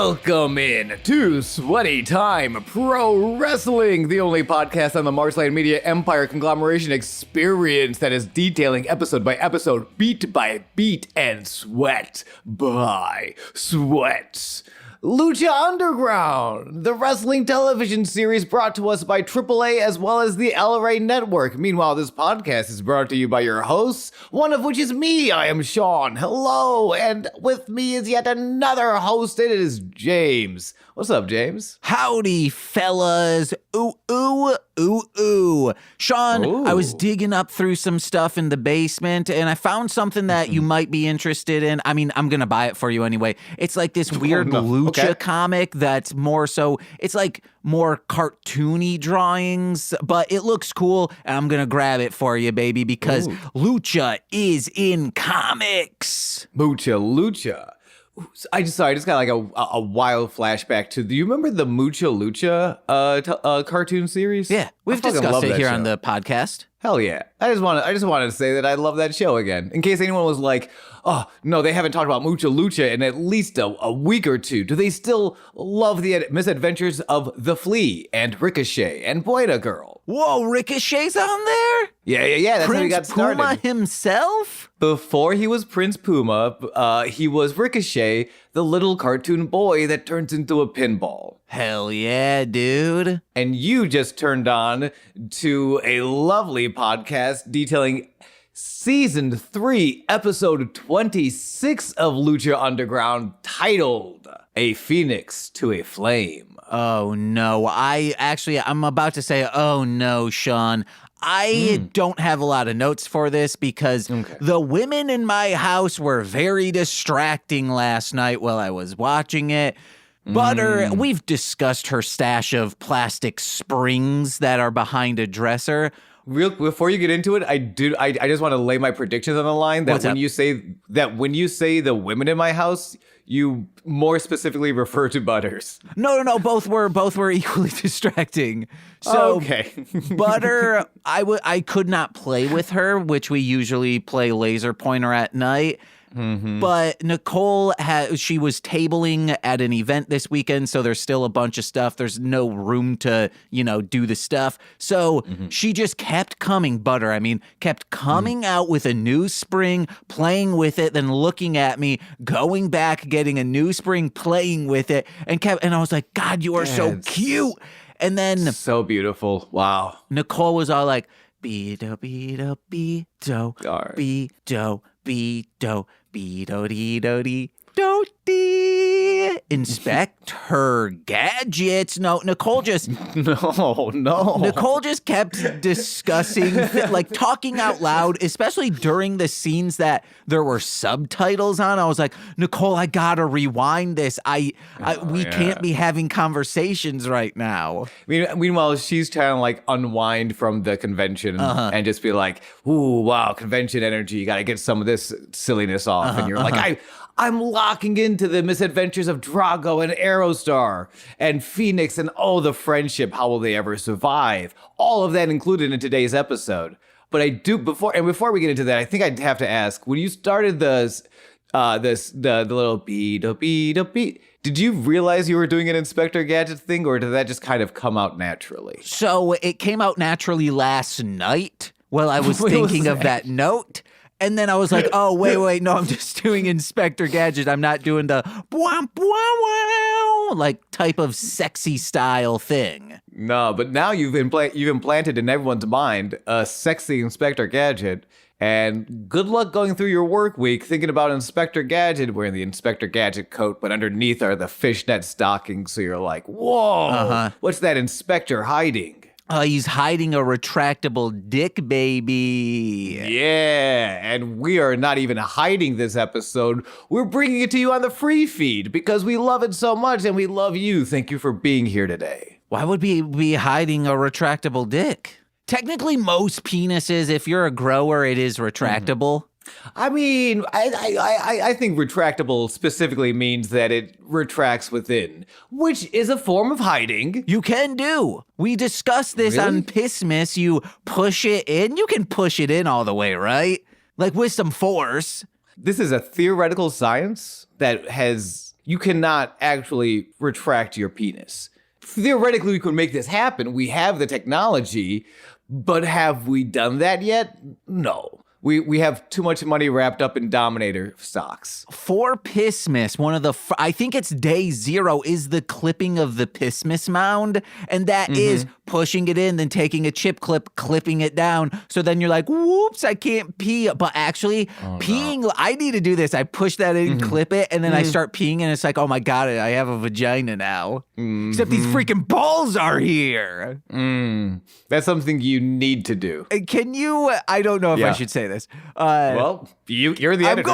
Welcome in to Sweaty Time Pro Wrestling, the only podcast on the Marshland Media Empire conglomeration experience that is detailing episode by episode, beat by beat, and sweat by sweat. Lucha Underground, the wrestling television series brought to us by AAA as well as the El Rey Network. Meanwhile, this podcast is brought to you by your hosts, one of which is me. I am Sean. Hello, and with me is yet another host. It is James. What's up, James? Howdy, fellas. Ooh, ooh, ooh, ooh. Sean, Ooh. I was digging up through some stuff in the basement, and I found something that you might be interested in. I mean, I'm going to buy it for you anyway. It's like this weird Lucha comic that's more so, it's like more cartoony drawings, but it looks cool, and I'm going to grab it for you, baby, because Lucha is in comics. Mucha Lucha. I just got like a wild flashback to. Do you remember the Mucha Lucha cartoon series? Yeah, we've discussed it here on the podcast. Hell yeah! I just wanted to say that I love that show again. In case anyone was like, "Oh no, they haven't talked about Mucha Lucha in at least a week or two." Do they still love the misadventures of the Flea and Ricochet and Buena Girl? Whoa, Ricochet's on there? Yeah. That's Prince how he got started. Puma himself? Before he was Prince Puma, he was Ricochet, the little cartoon boy that turns into a pinball. Hell yeah, dude. And you just turned on to a lovely podcast detailing Season 3, Episode 26 of Lucha Underground, titled A Phoenix to a Flame. Oh no, I'm about to say, oh no, Sean. I don't have a lot of notes for this because the women in my house were very distracting last night while I was watching it. Butter, we've discussed her stash of plastic springs that are behind a dresser. Before you get into it, I just want to lay my predictions on the line that when you say the women in my house, you more specifically refer to Butters. No, both were equally distracting. So Butter, I could not play with her, which we usually play laser pointer at night. But Nicole she was tabling at an event this weekend, so there's still a bunch of stuff. There's no room to, do the stuff. So she just kept coming, Butter. Kept coming out with a new spring, playing with it, then looking at me, going back, getting a new spring, playing with it, and I was like, God, you are so cute. And then so beautiful. Wow. Nicole was all like, be-do, be-do, be-do, be-do, be-do, be-do-dee-do-dee, do-dee. Inspect her gadgets. No, Nicole just... No. Nicole just kept discussing, talking out loud, especially during the scenes that there were subtitles on. I was like, Nicole, I gotta rewind this. We can't be having conversations right now. Meanwhile, she's trying to unwind from the convention and just be like, ooh, wow, convention energy. You gotta get some of this silliness off. And you're like, I'm locking into the misadventures of Drago and Aerostar and Fenix and the friendship. How will they ever survive? All of that included in today's episode. But I do before we get into that, I think I'd have to ask, when you started the little beat, did you realize you were doing an Inspector Gadget thing, or did that just kind of come out naturally? So it came out naturally last night while I was thinking of that note. And then I was like, oh, wait, no, I'm just doing Inspector Gadget. I'm not doing the type of sexy style thing. No, but now you've implanted in everyone's mind a sexy Inspector Gadget. And good luck going through your work week thinking about Inspector Gadget wearing the Inspector Gadget coat, but underneath are the fishnet stockings. So you're like, whoa, what's that inspector hiding? He's hiding a retractable dick, baby. Yeah, and we are not even hiding this episode. We're bringing it to you on the free feed because we love it so much and we love you. Thank you for being here today. Why would we be hiding a retractable dick? Technically, most penises, if you're a grower, it is retractable. I think retractable specifically means that it retracts within, which is a form of hiding. You can do. We discussed this on Pissmas. You push it in. You can push it in all the way, right? With some force. This is a theoretical science that has you cannot actually retract your penis. Theoretically, we could make this happen. We have the technology, but have we done that yet? No. We have too much money wrapped up in Dominator stocks. For Pissmas, one of the, I think it's day 0 is the clipping of the Pissmas mound. And that is pushing it in, then taking a chip clip, clipping it down. So then you're like, whoops, I can't pee. But actually peeing, I need to do this. I push that in, clip it, and then I start peeing and it's like, oh my God, I have a vagina now. Except these freaking balls are here. That's something you need to do. Can you, I don't know if I should say this. Well, you're the editor.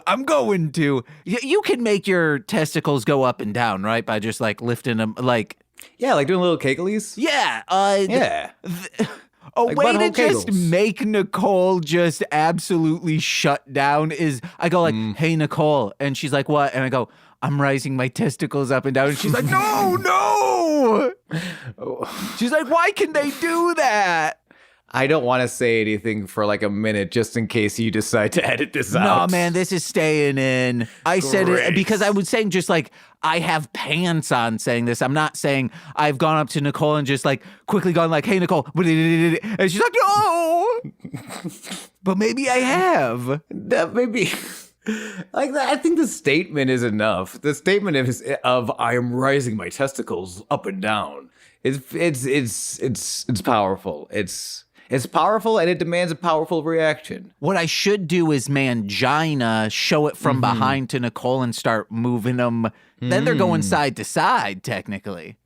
I'm going to. You can make your testicles go up and down, right? By just like lifting them, like. Yeah, like doing little kegelies. Yeah. A like way to butthole just kegels. make Nicole just absolutely shut down is I go like, hey, Nicole. And she's like, what? And I go, I'm rising my testicles up and down. And she's like, no. She's like, why can they do that? I don't want to say anything for like a minute just in case you decide to edit this out. No, man, this is staying in. I said it because I was saying just like I have pants on saying this. I'm not saying I've gone up to Nicole and just like quickly gone like, hey, Nicole. And she's like, no. But maybe I have. That maybe. Like that, I think the statement is enough. The statement of I am rising my testicles up and down. It's powerful. It's powerful and it demands a powerful reaction. What I should do is mangina, show it from behind to Nicole and start moving them. Then they're going side to side, technically.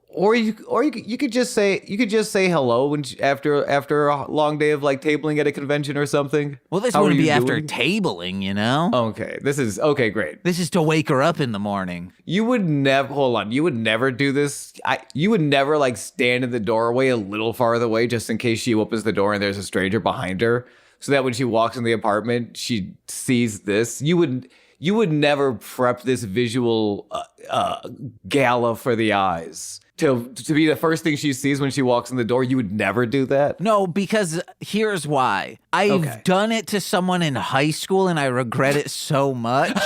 Or you could just say hello when after a long day of like tabling at a convention or something. Well, this wouldn't be after tabling, you know? Okay, great. This is to wake her up in the morning. You would never do this. You would never like stand in the doorway a little farther away just in case she opens the door and there's a stranger behind her, so that when she walks in the apartment, she sees this. You would never prep this visual gala for the eyes. To be the first thing she sees when she walks in the door, you would never do that? No, because here's why. I've done it to someone in high school and I regret it so much.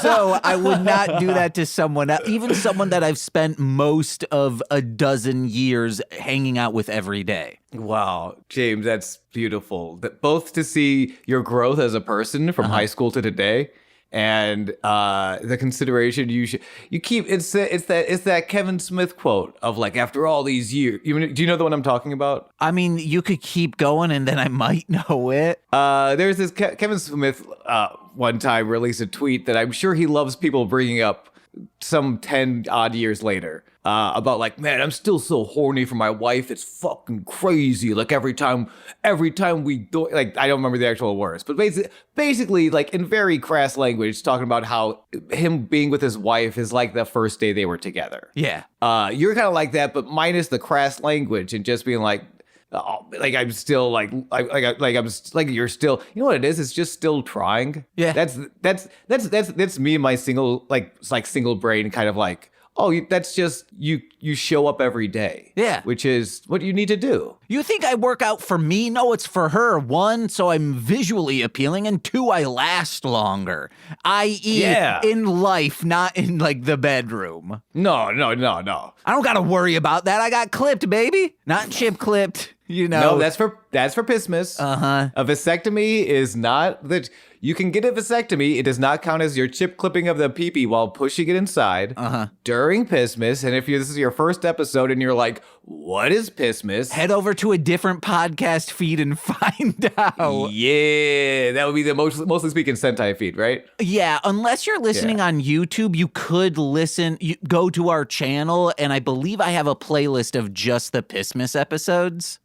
So I would not do that to someone else, even someone that I've spent most of a dozen years hanging out with every day. Wow, James, that's beautiful. Both to see your growth as a person from high school to today, and the consideration you keep. It's that Kevin Smith quote of like, after all these years. Do you know the one I'm talking about? I mean, you could keep going and then I might know it. There's this Kevin Smith one time released a tweet that I'm sure he loves people bringing up some 10 odd years later. About like, man, I'm still so horny for my wife. It's fucking crazy. Like every time we do, like, I don't remember the actual words, but basically like in very crass language, talking about how him being with his wife is like the first day they were together. Yeah. You're kind of like that, but minus the crass language and just being like, like I'm still like you're still, you know what it is? It's just still trying. Yeah. That's me and my single brain kind of like, oh, that's just you show up every day. Yeah. Which is what you need to do. You think I work out for me? No, it's for her. 1, so I'm visually appealing, and 2, I last longer. I.e., in life, not in like the bedroom. No. I don't got to worry about that. I got clipped, baby. Not chip clipped. You know. No, that's for Pissmas. A vasectomy is not that. You can get a vasectomy. It does not count as your chip clipping of the pee-pee while pushing it inside during Pissmas. And if this is your first episode and you're like, what is Pissmas? Head over to a different podcast feed and find out. Yeah, that would be the mostly speaking Sentai feed, right? Yeah, unless you're listening on YouTube, you could go to our channel, and I believe I have a playlist of just the Pissmas episodes.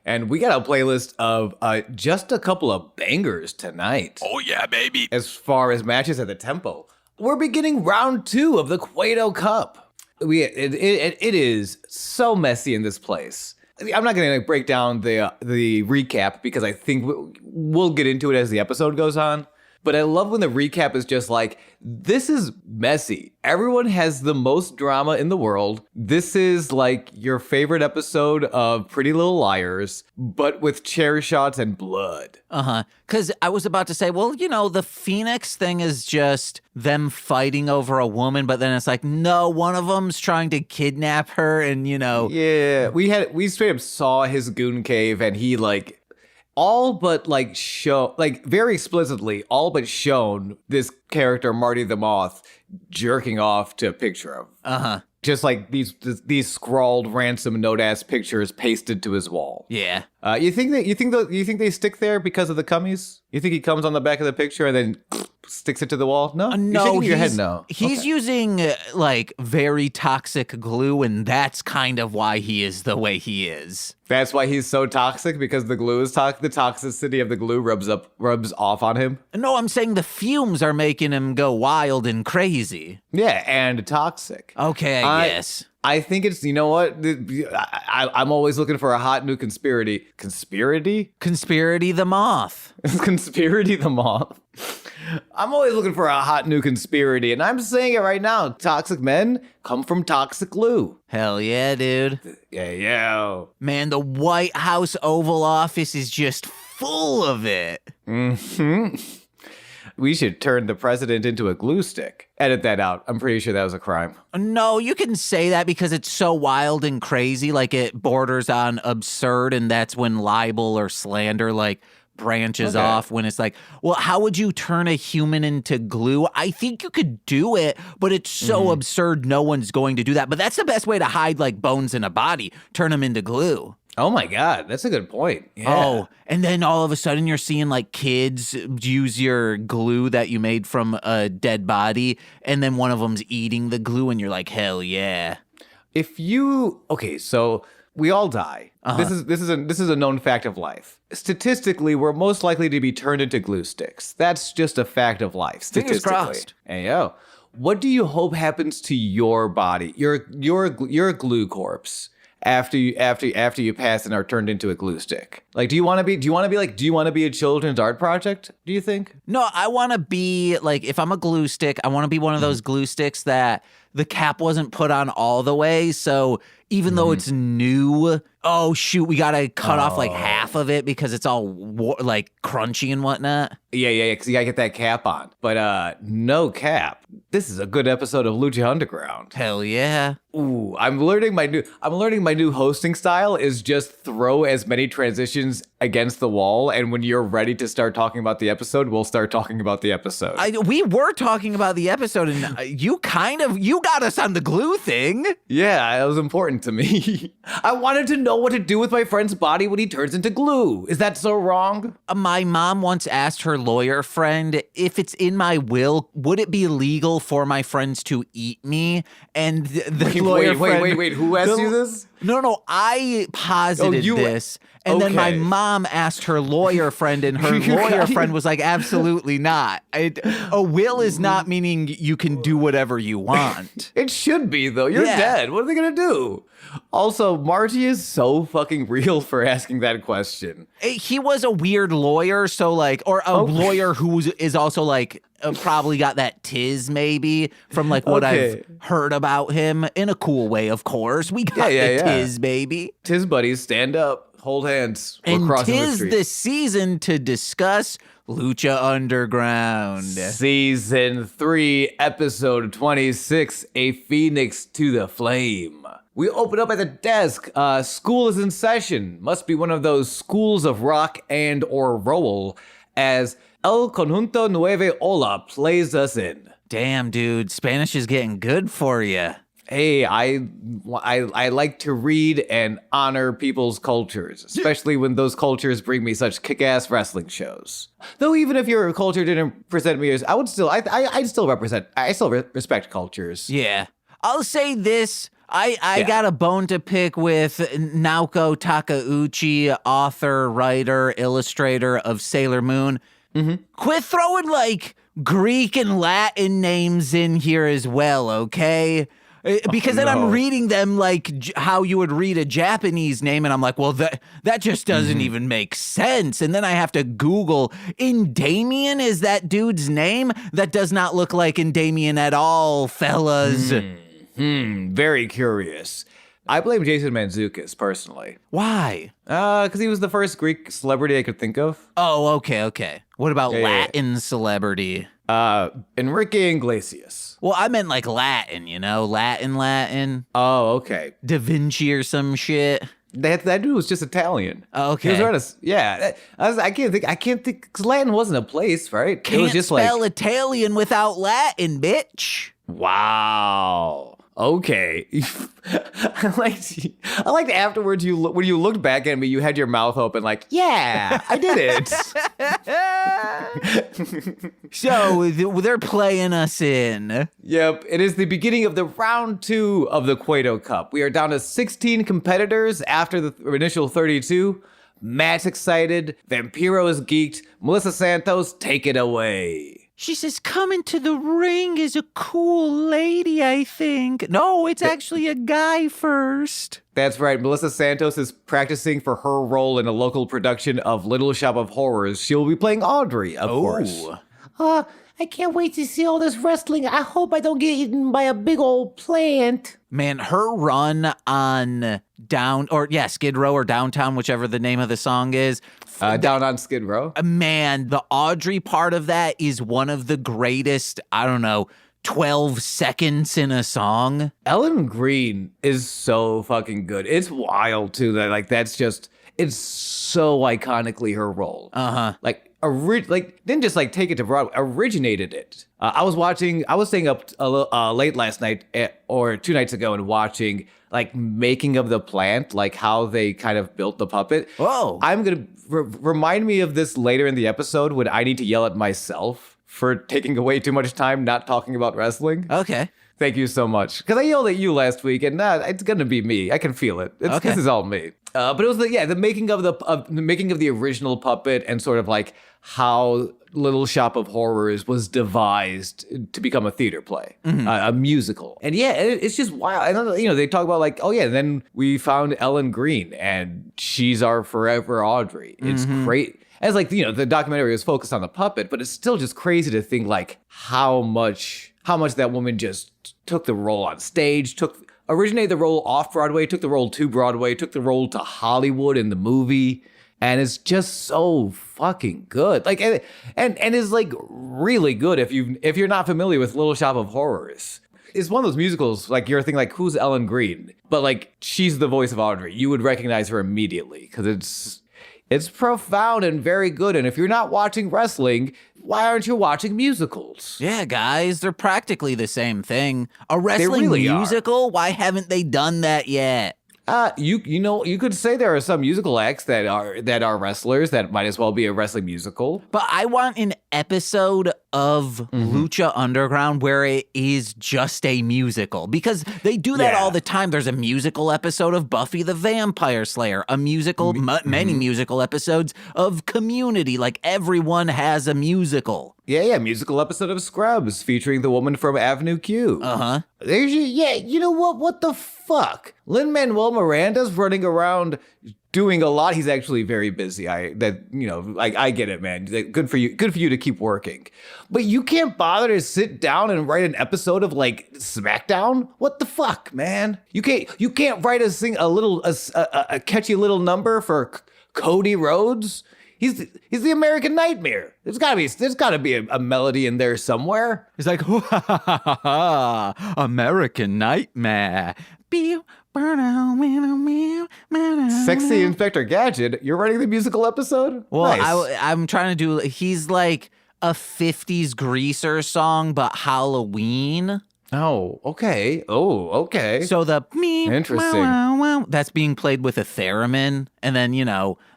And we got a playlist of just a couple of bangers tonight. Oh yeah, baby. As far as matches at the tempo, we're beginning round 2 of the Cueto Cup. It is so messy in this place. I'm not going to break down the recap because I think we'll get into it as the episode goes on. But I love when the recap is just like, this is messy. Everyone has the most drama in the world. This is like your favorite episode of Pretty Little Liars, but with chair shots and blood. Because I was about to say, well, the Fénix thing is just them fighting over a woman, but then it's like, no, one of them's trying to kidnap her, and Yeah, we straight up saw his Goon cave, and he all but very explicitly all but shown this character Marty the Moth jerking off to a picture of. Just like these scrawled ransom note ass pictures pasted to his wall. Yeah. You think they stick there because of the cummies? You think he comes on the back of the picture and then sticks it to the wall? No, no. You're shaking your head no. He's using very toxic glue, and that's kind of why he is the way he is. That's why he's so toxic, because the glue is toxic. The toxicity of the glue rubs off on him. No, I'm saying the fumes are making him go wild and crazy. Yeah, and toxic. Okay, I guess. I think it's, you know what? I'm always looking for a hot new conspiracy. Conspiracy? Conspiracy the Moth. Conspiracy the Moth. I'm always looking for a hot new conspiracy, and I'm saying it right now. Toxic men come from toxic glue. Hell yeah, dude. Yeah. Man, the White House Oval Office is just full of it. We should turn the president into a glue stick. Edit that out. I'm pretty sure that was a crime. No, you can say that because it's so wild and crazy. It borders on absurd, and that's when libel or slander, branches off, when it's like, well, how would you turn a human into glue? I think you could do it, but it's so absurd no one's going to do that. But that's the best way to hide bones in a body. Turn them into glue. Oh my God, that's a good point. Yeah. Oh, and then all of a sudden you're seeing kids use your glue that you made from a dead body, and then one of them's eating the glue, and you're like, hell yeah. So we all die. This is a known fact of life. Statistically, we're most likely to be turned into glue sticks. That's just a fact of life. Statistically. Fingers crossed. Hey yo, what do you hope happens to your body, your glue corpse, after you pass and are turned into a glue stick? Do you want to be a children's art project, do you think? No, I want to be if I'm a glue stick, I want to be one of those glue sticks that the cap wasn't put on all the way, so even though it's new, oh shoot, we gotta cut off half of it because it's all crunchy and whatnot. Yeah, because you gotta get that cap on. But no cap. This is a good episode of Lucha Underground. Hell yeah. Ooh, I'm learning my new hosting style is just throw as many transitions against the wall, and when you're ready to start talking about the episode, we'll start talking about the episode. We were talking about the episode, and you got us on the glue thing. Yeah, it was important to me. I wanted to know what to do with my friend's body when he turns into glue. Is that so wrong? My mom once asked her lawyer friend, if it's in my will, would it be legal for my friends to eat me? And the lawyer friend... Wait, who asked you this? No, I posited this. And then my mom asked her lawyer friend, and her lawyer friend was like, absolutely not. A will is not meaning you can do whatever you want. It should be, though. You're dead. What are they going to do? Also, Marty is so fucking real for asking that question. He was a weird lawyer, or a lawyer who is also probably got that tiz maybe from what I've heard about him, in a cool way, of course. We got the tiz, baby. Tiz buddies, stand up. Hold hands. And tis the season to discuss Lucha Underground. Season 3, episode 26, A Phoenix to the Flame. We open up at the desk. School is in session. Must be one of those schools of rock and or roll, as El Conjunto Nueve Ola plays us in. Damn, dude. Spanish is getting good for you. Hey, I like to read and honor people's cultures, especially when those cultures bring me such kick-ass wrestling shows. Though even if your culture didn't present me as, I still respect cultures. Yeah. I'll say this. I got a bone to pick with Naoko Takeuchi, author, writer, illustrator of Sailor Moon. Mm-hmm. Quit throwing Greek and Latin names in here as well, okay? Because then I'm reading them like how you would read a Japanese name, and I'm like, well, that just doesn't even make sense. And then I have to Google, Indamian is that dude's name? That does not look like Indamian at all, fellas. Very curious. I blame Jason Mantzoukas, personally. Why? Because he was the first Greek celebrity I could think of. Oh, okay. What about Latin celebrity? Enrique Iglesias. Well, I meant like Latin, Latin. Oh, okay. Da Vinci or some shit. That dude was just Italian. Okay. He was I can't think, because Latin wasn't a place, right? Can't it was just spell Italian without Latin, bitch. Wow. Okay. I liked afterwards when you looked back at me, you had your mouth open like, yeah, I did it. So they're playing us in. Yep. It is the beginning of the round 2 of the Cueto Cup. We are down to 16 competitors after the initial 32. Matt's excited. Vampiro is geeked. Melissa Santos, take it away. She says, coming to the ring is a cool lady, I think. No, it's actually a guy first. That's right. Melissa Santos is practicing for her role in a local production of Little Shop of Horrors. She'll be playing Audrey, of course. I can't wait to see all this wrestling. I hope I don't get eaten by a big old plant. Man, her run on Skid Row or Downtown, whichever the name of the song is. Down on Skid Row. Man, the Audrey part of that is one of the greatest, 12 seconds in a song. Ellen Green is so fucking good. It's wild, too, that it's so iconically her role. Didn't just take it to Broadway, originated it. I was staying up late last night or 2 nights ago and watching making of the plant, how they kind of built the puppet. Oh, I'm going to remind me of this later in the episode when I need to yell at myself for taking away too much time not talking about wrestling. Okay. Thank you so much. Because I yelled at you last week, and it's gonna be me. I can feel it. Okay. This is all me. But it was the making of the original puppet and sort of how Little Shop of Horrors was devised to become a theater play, a musical. And it's just wild. And they talk about then we found Ellen Green, and she's our forever Audrey. It's great. As the documentary was focused on the puppet, but it's still just crazy to think how much that woman just took the role on stage, originated the role off Broadway, took the role to Broadway, took the role to Hollywood in the movie, and it's just so fucking good. And is really good if you're not familiar with Little Shop of Horrors. It's one of those musicals you're thinking who's Ellen Green, but she's the voice of Audrey. You would recognize her immediately because it's profound and very good. And if you're not watching wrestling, why aren't you watching musicals? Yeah, guys, they're practically the same thing. A wrestling musical? Why haven't they done that yet? You could say there are some musical acts that are wrestlers that might as well be a wrestling musical. But I want an episode of Lucha Underground where it is just a musical, because they do that all the time. There's a musical episode of Buffy the Vampire Slayer, a musical, many musical episodes of Community. Everyone has a musical. Yeah, musical episode of Scrubs featuring the woman from Avenue Q. You know what? What the fuck? Lin-Manuel Miranda's running around doing a lot. He's actually very busy. I get it, man. Good for you to keep working. But you can't bother to sit down and write an episode of SmackDown? What the fuck, man? You can't write a catchy little number for Cody Rhodes? He's the American Nightmare. There's gotta be a melody in there somewhere. He's like, American Nightmare. Sexy Inspector Gadget. You're writing the musical episode? Well, nice. I'm trying to do. He's like a 50s greaser song, but Halloween. Oh, okay. So the interesting. That's being played with a theremin, and then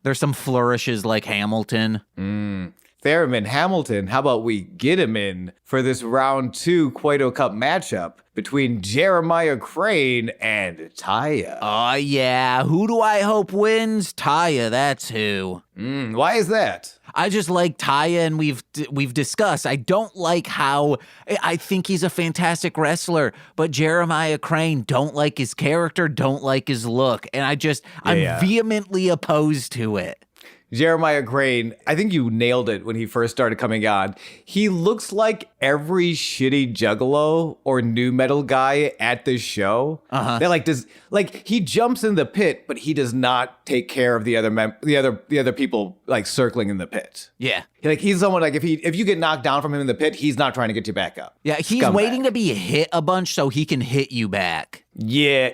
there's some flourishes like Hamilton. Theremin, Hamilton. How about we get him in for this round 2 Cueto Cup matchup between Jeremiah Crane and Taya? Oh yeah, who do I hope wins? Taya, that's who. Why is that? I just like Taya, and we've discussed. I don't like how I think he's a fantastic wrestler, but Jeremiah Crane, don't like his character, don't like his look, and I'm vehemently opposed to it. Jeremiah Crane, I think you nailed it when he first started coming on. He looks like every shitty juggalo or new metal guy at this show. They're he jumps in the pit, but he does not take care of the other people like circling in the pit. Yeah. He's someone like if you get knocked down from him in the pit, he's not trying to get you back up. Yeah, he's waiting to be hit a bunch so he can hit you back. Yeah.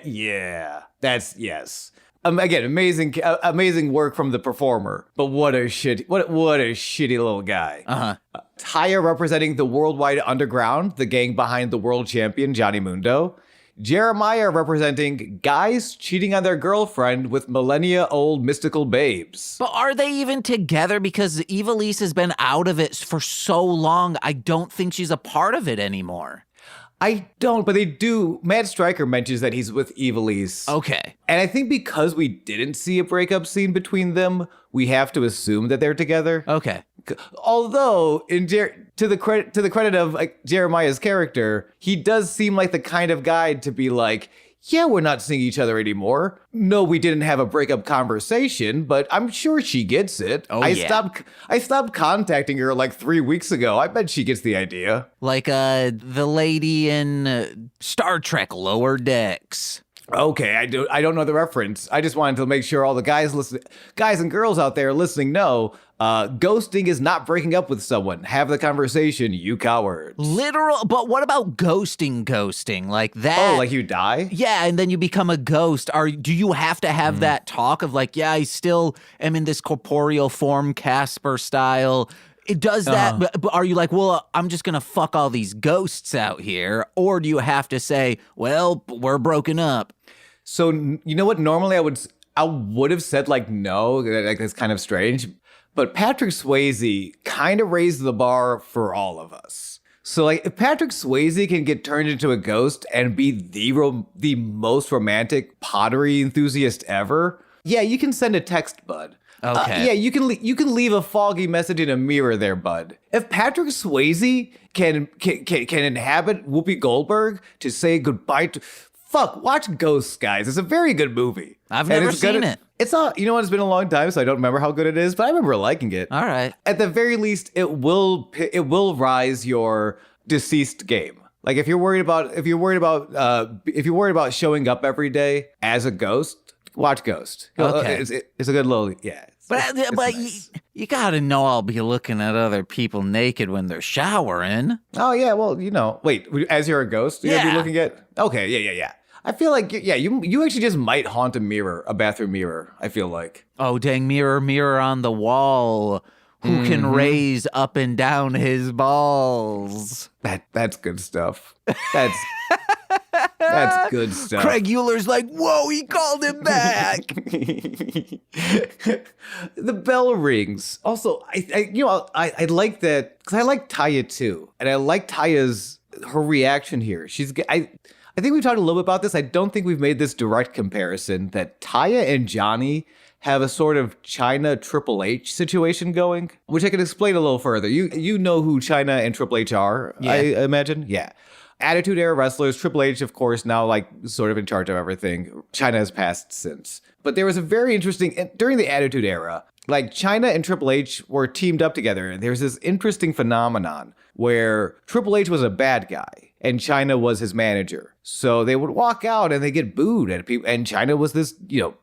Yes. Again, amazing work from the performer, but what a shitty little guy. Taya representing the Worldwide Underground, the gang behind the world champion Johnny Mundo. Jeremiah representing guys cheating on their girlfriend with millennia-old mystical babes. But are they even together? Because Ivelisse has been out of it for so long, I don't think she's a part of it anymore. I don't, but they do. Matt Stryker mentions that he's with Ivelisse. Okay. And I think because we didn't see a breakup scene between them, we have to assume that they're together. Okay. Although, to the credit of like Jeremiah's character, he does seem like the kind of guy to be like, yeah, we're not seeing each other anymore. No, we didn't have a breakup conversation, but I'm sure she gets it. I stopped contacting her like 3 weeks ago. I bet she gets the idea. Like the lady in Star Trek Lower Decks. Okay, I don't know the reference. I just wanted to make sure all the guys and girls out there listening know ghosting is not breaking up with someone. Have the conversation, you cowards. Literal, but what about ghosting? Like that? Oh, like you die? Yeah, and then you become a ghost. Do you have to have that talk of like, yeah, I still am in this corporeal form, Casper style? It does that, but are you like, well, I'm just going to fuck all these ghosts out here? Or do you have to say, well, we're broken up? So, you know what? Normally I would have said like, no, like that's kind of strange. But Patrick Swayze kind of raised the bar for all of us. So like if Patrick Swayze can get turned into a ghost and be the most romantic pottery enthusiast ever, yeah, you can send a text, bud. Okay. Yeah, you can leave a foggy message in a mirror there, bud. If Patrick Swayze can inhabit Whoopi Goldberg to say goodbye to... Fuck, watch Ghosts, guys. It's a very good movie. I've never seen it. It's not, you know what, it's been a long time, so I don't remember how good it is, but I remember liking it. All right. At the very least, it will rise your deceased game. Like if you're worried about showing up every day as a ghost, watch Ghost. Okay. It's a good little, yeah. But nice. you gotta know I'll be looking at other people naked when they're showering. Oh yeah, well, you know, wait, as you're a ghost, you're gonna be looking at, okay, yeah. I feel like, yeah, you actually just might haunt a bathroom mirror, I feel like. Oh, dang, mirror on the wall. Who can raise up and down his balls? That's good stuff. That's good stuff. Craig Euler's like, whoa, he called him back. The bell rings. Also, I like that because I like Taya too, and I like her reaction here. I think we've talked a little bit about this. I don't think we've made this direct comparison that Taya and Johnny have a sort of China Triple H situation going, which I can explain a little further. You know who China and Triple H are, yeah. I imagine? Yeah. Attitude Era wrestlers, Triple H, of course, now like sort of in charge of everything. China has passed since. But there was a very interesting, during the Attitude Era, like China and Triple H were teamed up together. And there's this interesting phenomenon where Triple H was a bad guy and China was his manager. So they would walk out and they get booed at people. And China was this,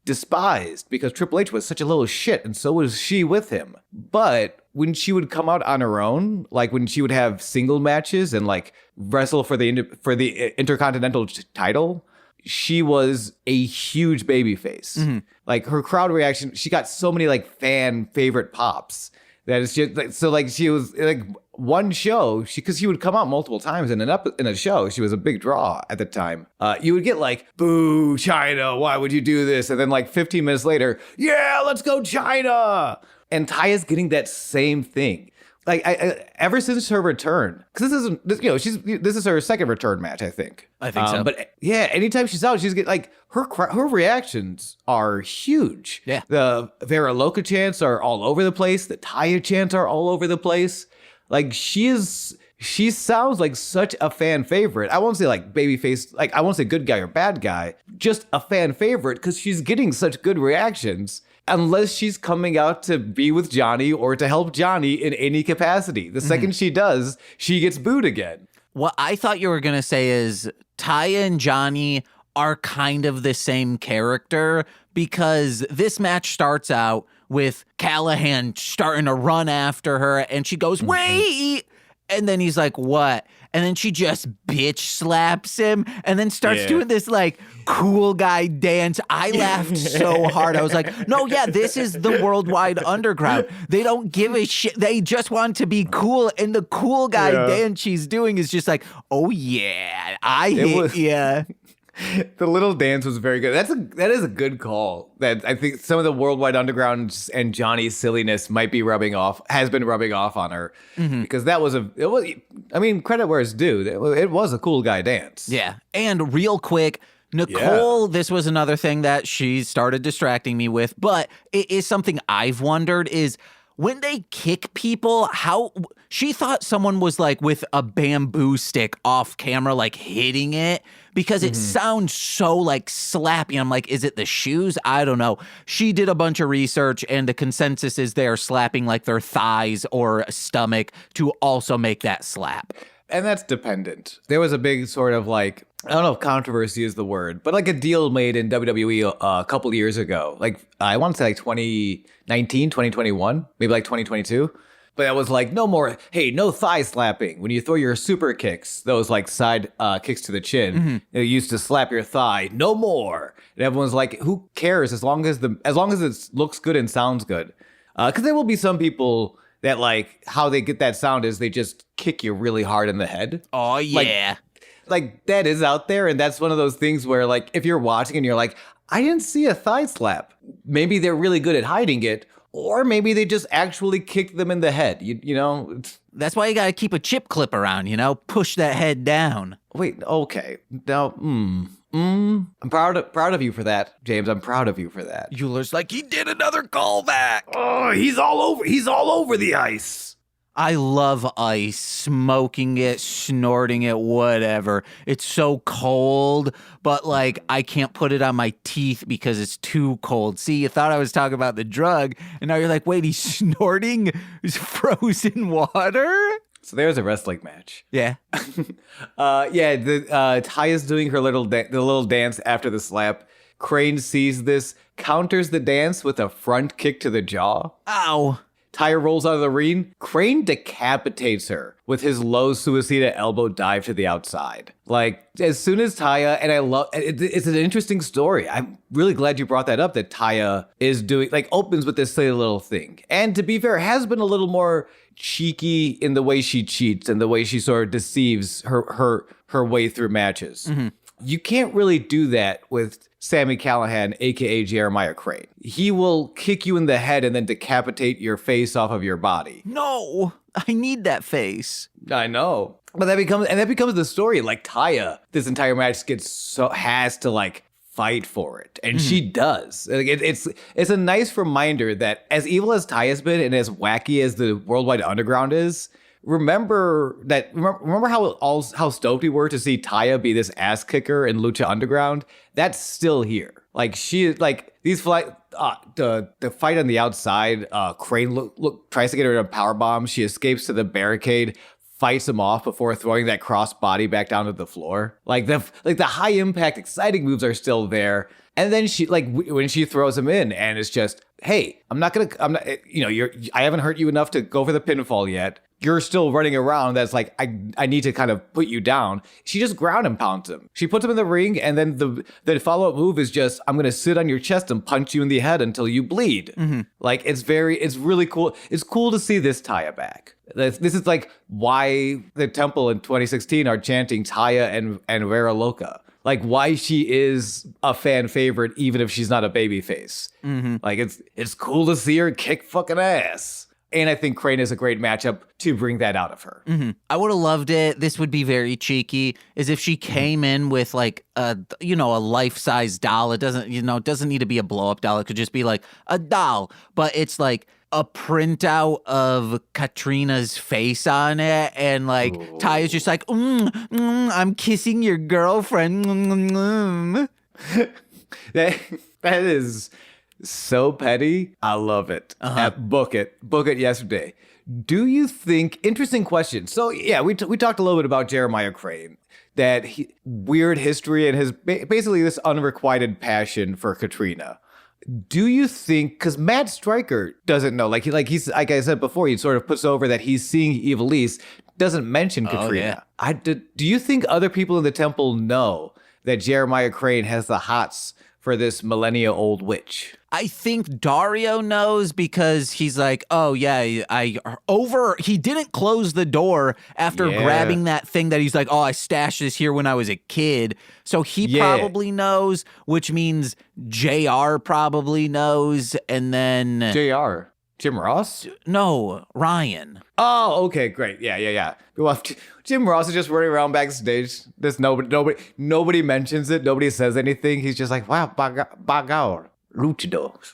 despised because Triple H was such a little shit. And so was she with him. But when she would come out on her own, like when she would have single matches and like wrestle for the Intercontinental title, she was a huge babyface. Mm-hmm. Like her crowd reaction, she got so many like fan favorite pops that it's just like, so like she was like one show, because she would come out multiple times in a show. She was a big draw at the time. You would get like, boo, China, why would you do this? And then like 15 minutes later, yeah, let's go China. And Taya's getting that same thing. like ever since her return, because this is her second return match, I think. I think so. But yeah, anytime she's out, she's get like her reactions are huge. Yeah. The Vera Loca chants are all over the place. The Taya chants are all over the place. Like she sounds like such a fan favorite. I won't say like babyface, like I won't say good guy or bad guy, just a fan favorite because she's getting such good reactions. Unless she's coming out to be with Johnny or to help Johnny in any capacity. The second she does, she gets booed again. What I thought you were going to say is Taya and Johnny are kind of the same character because this match starts out with Callahan starting to run after her and she goes, wait! And then he's like, what? And then she just bitch slaps him and then starts doing this like cool guy dance. I laughed so hard. I was like, no, yeah, this is the worldwide underground. They don't give a shit. They just want to be cool. And the cool guy dance she's doing is just like, oh yeah, I hit ya. The little dance was very good. That is a good call. That I think some of the worldwide underground and Johnny's silliness has been rubbing off on her because I mean, credit where it's due. It was a cool guy dance. Yeah. And real quick, Nicole, this was another thing that she started distracting me with, but it is something I've wondered is when they kick people, how she thought someone was like with a bamboo stick off camera, like hitting it because it sounds so like slappy. I'm like, is it the shoes? I don't know. She did a bunch of research and the consensus is they're slapping like their thighs or stomach to also make that slap. And that's dependent. There was a big sort of like, I don't know if controversy is the word, but like a deal made in WWE a couple years ago. Like I want to say like 2019, 2021, maybe like 2022. But I was like, no more, hey, no thigh slapping. When you throw your super kicks, those like side kicks to the chin, you used to slap your thigh, no more. And everyone's like, who cares as long as it looks good and sounds good. Because there will be some people that like how they get that sound is they just kick you really hard in the head. Oh, yeah. Like that is out there. And that's one of those things where like if you're watching and you're like, I didn't see a thigh slap. Maybe they're really good at hiding it. Or maybe they just actually kicked them in the head. You know? That's why you got to keep a chip clip around, push that head down. Wait, okay. Now, I'm proud of you for that, James. I'm proud of you for that. Euler's like, he did another callback. Oh, he's all over the ice. I love ice, smoking it, snorting it, whatever. It's so cold, but like I can't put it on my teeth because it's too cold. See, you thought I was talking about the drug, and now you're like, wait, he's snorting frozen water? So there's a wrestling match. Yeah. Taya's doing her little dance after the slap. Crane sees this, counters the dance with a front kick to the jaw. Ow. Taya rolls out of the ring. Crane decapitates her with his low suicida elbow dive to the outside. Like, as soon as Taya, and I love, it's an interesting story. I'm really glad you brought that up, that Taya is doing, like, opens with this silly little thing. And to be fair, has been a little more cheeky in the way she cheats and the way she sort of deceives her way through matches. You can't really do that with Sami Callihan, a.k.a. Jeremiah Crane. He will kick you in the head and then decapitate your face off of your body. No, I need that face. I know. But that becomes the story. Like Taya, this entire match has to like fight for it. And she does. Like, it's a nice reminder that as evil as Taya's been and as wacky as the Worldwide Underground is, remember how stoked we were to see Taya be this ass kicker in Lucha Underground? That's still here. Like the fight on the outside, Crane tries to get her in a powerbomb. She escapes to the barricade, fights him off before throwing that cross body back down to the floor. Like the high impact, exciting moves are still there. And then when she throws him in, and it's just, hey, I haven't hurt you enough to go for the pinfall yet. You're still running around. That's like, I need to kind of put you down. She just ground and pounds him. She puts him in the ring, and then the follow-up move is just, I'm going to sit on your chest and punch you in the head until you bleed. Like, it's really cool. It's cool to see this Taya back. This is like why the Temple in 2016 are chanting Taya and Vera Loca. Like, why she is a fan favorite, even if she's not a babyface. Like, it's cool to see her kick fucking ass. And I think Crane is a great matchup to bring that out of her. Mm-hmm. I would have loved it. This would be very cheeky, is if she came in with like a life-size doll. It doesn't need to be a blow-up doll. It could just be like a doll, but it's like a printout of Katrina's face on it, and like Taya's just like, I'm kissing your girlfriend. That is so petty. I love it. Book it yesterday. Do you think, interesting question. So yeah, we talked a little bit about Jeremiah Crane, that weird history and his basically this unrequited passion for Katrina. Do you think, because Matt Stryker doesn't know, he's like I said before, he sort of puts over that he's seeing Ivelisse, doesn't mention Katrina. Yeah. Do you think other people in the temple know that Jeremiah Crane has the hots for this millennia-old witch? I think Dario knows because he's like, oh yeah, he didn't close the door after grabbing that thing that he's like, oh, I stashed this here when I was a kid. So he probably knows, which means JR probably knows, and then JR? Jim Ross? No, Ryan. Oh, okay, great. Yeah. Well, Jim Ross is just running around backstage. There's nobody mentions it. Nobody says anything. He's just like, wow, bagar, luchadors.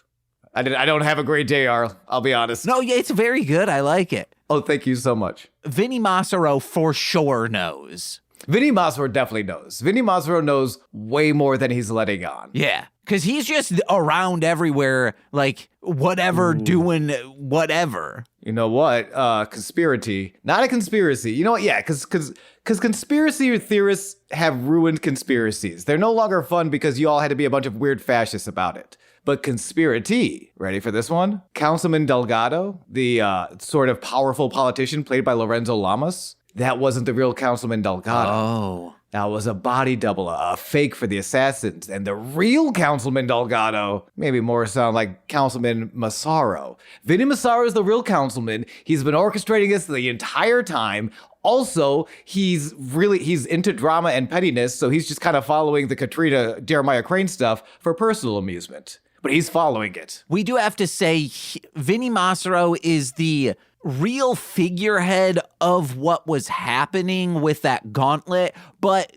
I don't have a great JR, I'll be honest. No, yeah, it's very good. I like it. Oh, thank you so much. Vinny Massaro for sure knows. Vinny Massaro definitely knows. Vinny Massaro knows way more than he's letting on. Yeah, because he's just around everywhere, like whatever, doing whatever. You know what? Conspiracy. Not a conspiracy. You know what? Yeah, because conspiracy theorists have ruined conspiracies. They're no longer fun because you all had to be a bunch of weird fascists about it. But conspiracy, ready for this one? Councilman Delgado, the sort of powerful politician played by Lorenzo Lamas, that wasn't the real Councilman Delgado. Oh. That was a body double, a fake for the assassins. And the real Councilman Delgado, maybe more sound like Councilman Massaro. Vinny Massaro is the real councilman. He's been orchestrating this the entire time. Also, he's into drama and pettiness, so he's just kind of following the Katrina Jeremiah Crane stuff for personal amusement. But he's following it. We do have to say, Vinny Massaro is the real figurehead of what was happening with that gauntlet, but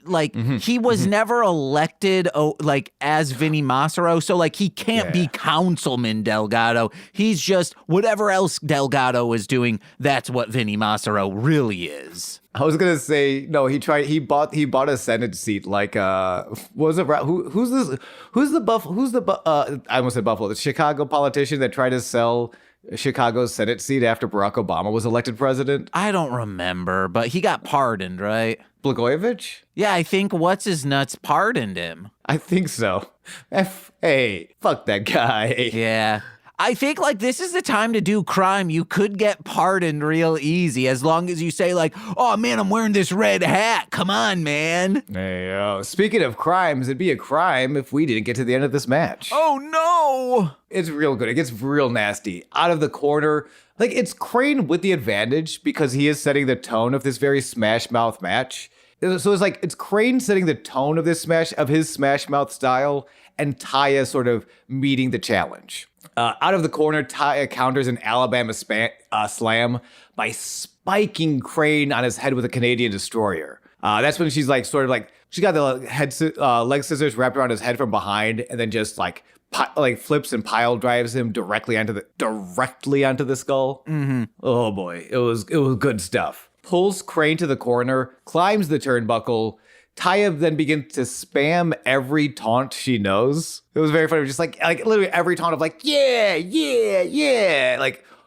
he was never elected as Vinny Massaro, so he can't be Councilman Delgado. He's just whatever else Delgado is doing. That's what Vinny Massaro really is. I was gonna say no. He bought a Senate seat. I almost said Buffalo. The Chicago politician that tried to sell Chicago's Senate seat after Barack Obama was elected president. I don't remember, but he got pardoned, right? Blagojevich? Yeah, I think what's his nuts pardoned him. I think so. Hey, fuck that guy. Yeah. I think this is the time to do crime. You could get pardoned real easy as long as you say oh man, I'm wearing this red hat. Come on, man. Hey, speaking of crimes, it'd be a crime if we didn't get to the end of this match. Oh no. It's real good. It gets real nasty. Out of the corner. It's Crane with the advantage because he is setting the tone of this very Smash Mouth match. So it's Crane setting the tone of his Smash Mouth style, and Taya sort of meeting the challenge. Out of the corner, Taya counters an Alabama slam by spiking Crane on his head with a Canadian destroyer. That's when she's she got the leg scissors wrapped around his head from behind, and then just flips and pile drives him directly onto the skull. Mm-hmm. Oh boy, it was good stuff. Pulls Crane to the corner, climbs the turnbuckle. Taya then begins to spam every taunt she knows. It was very funny. Just literally every taunt of yeah.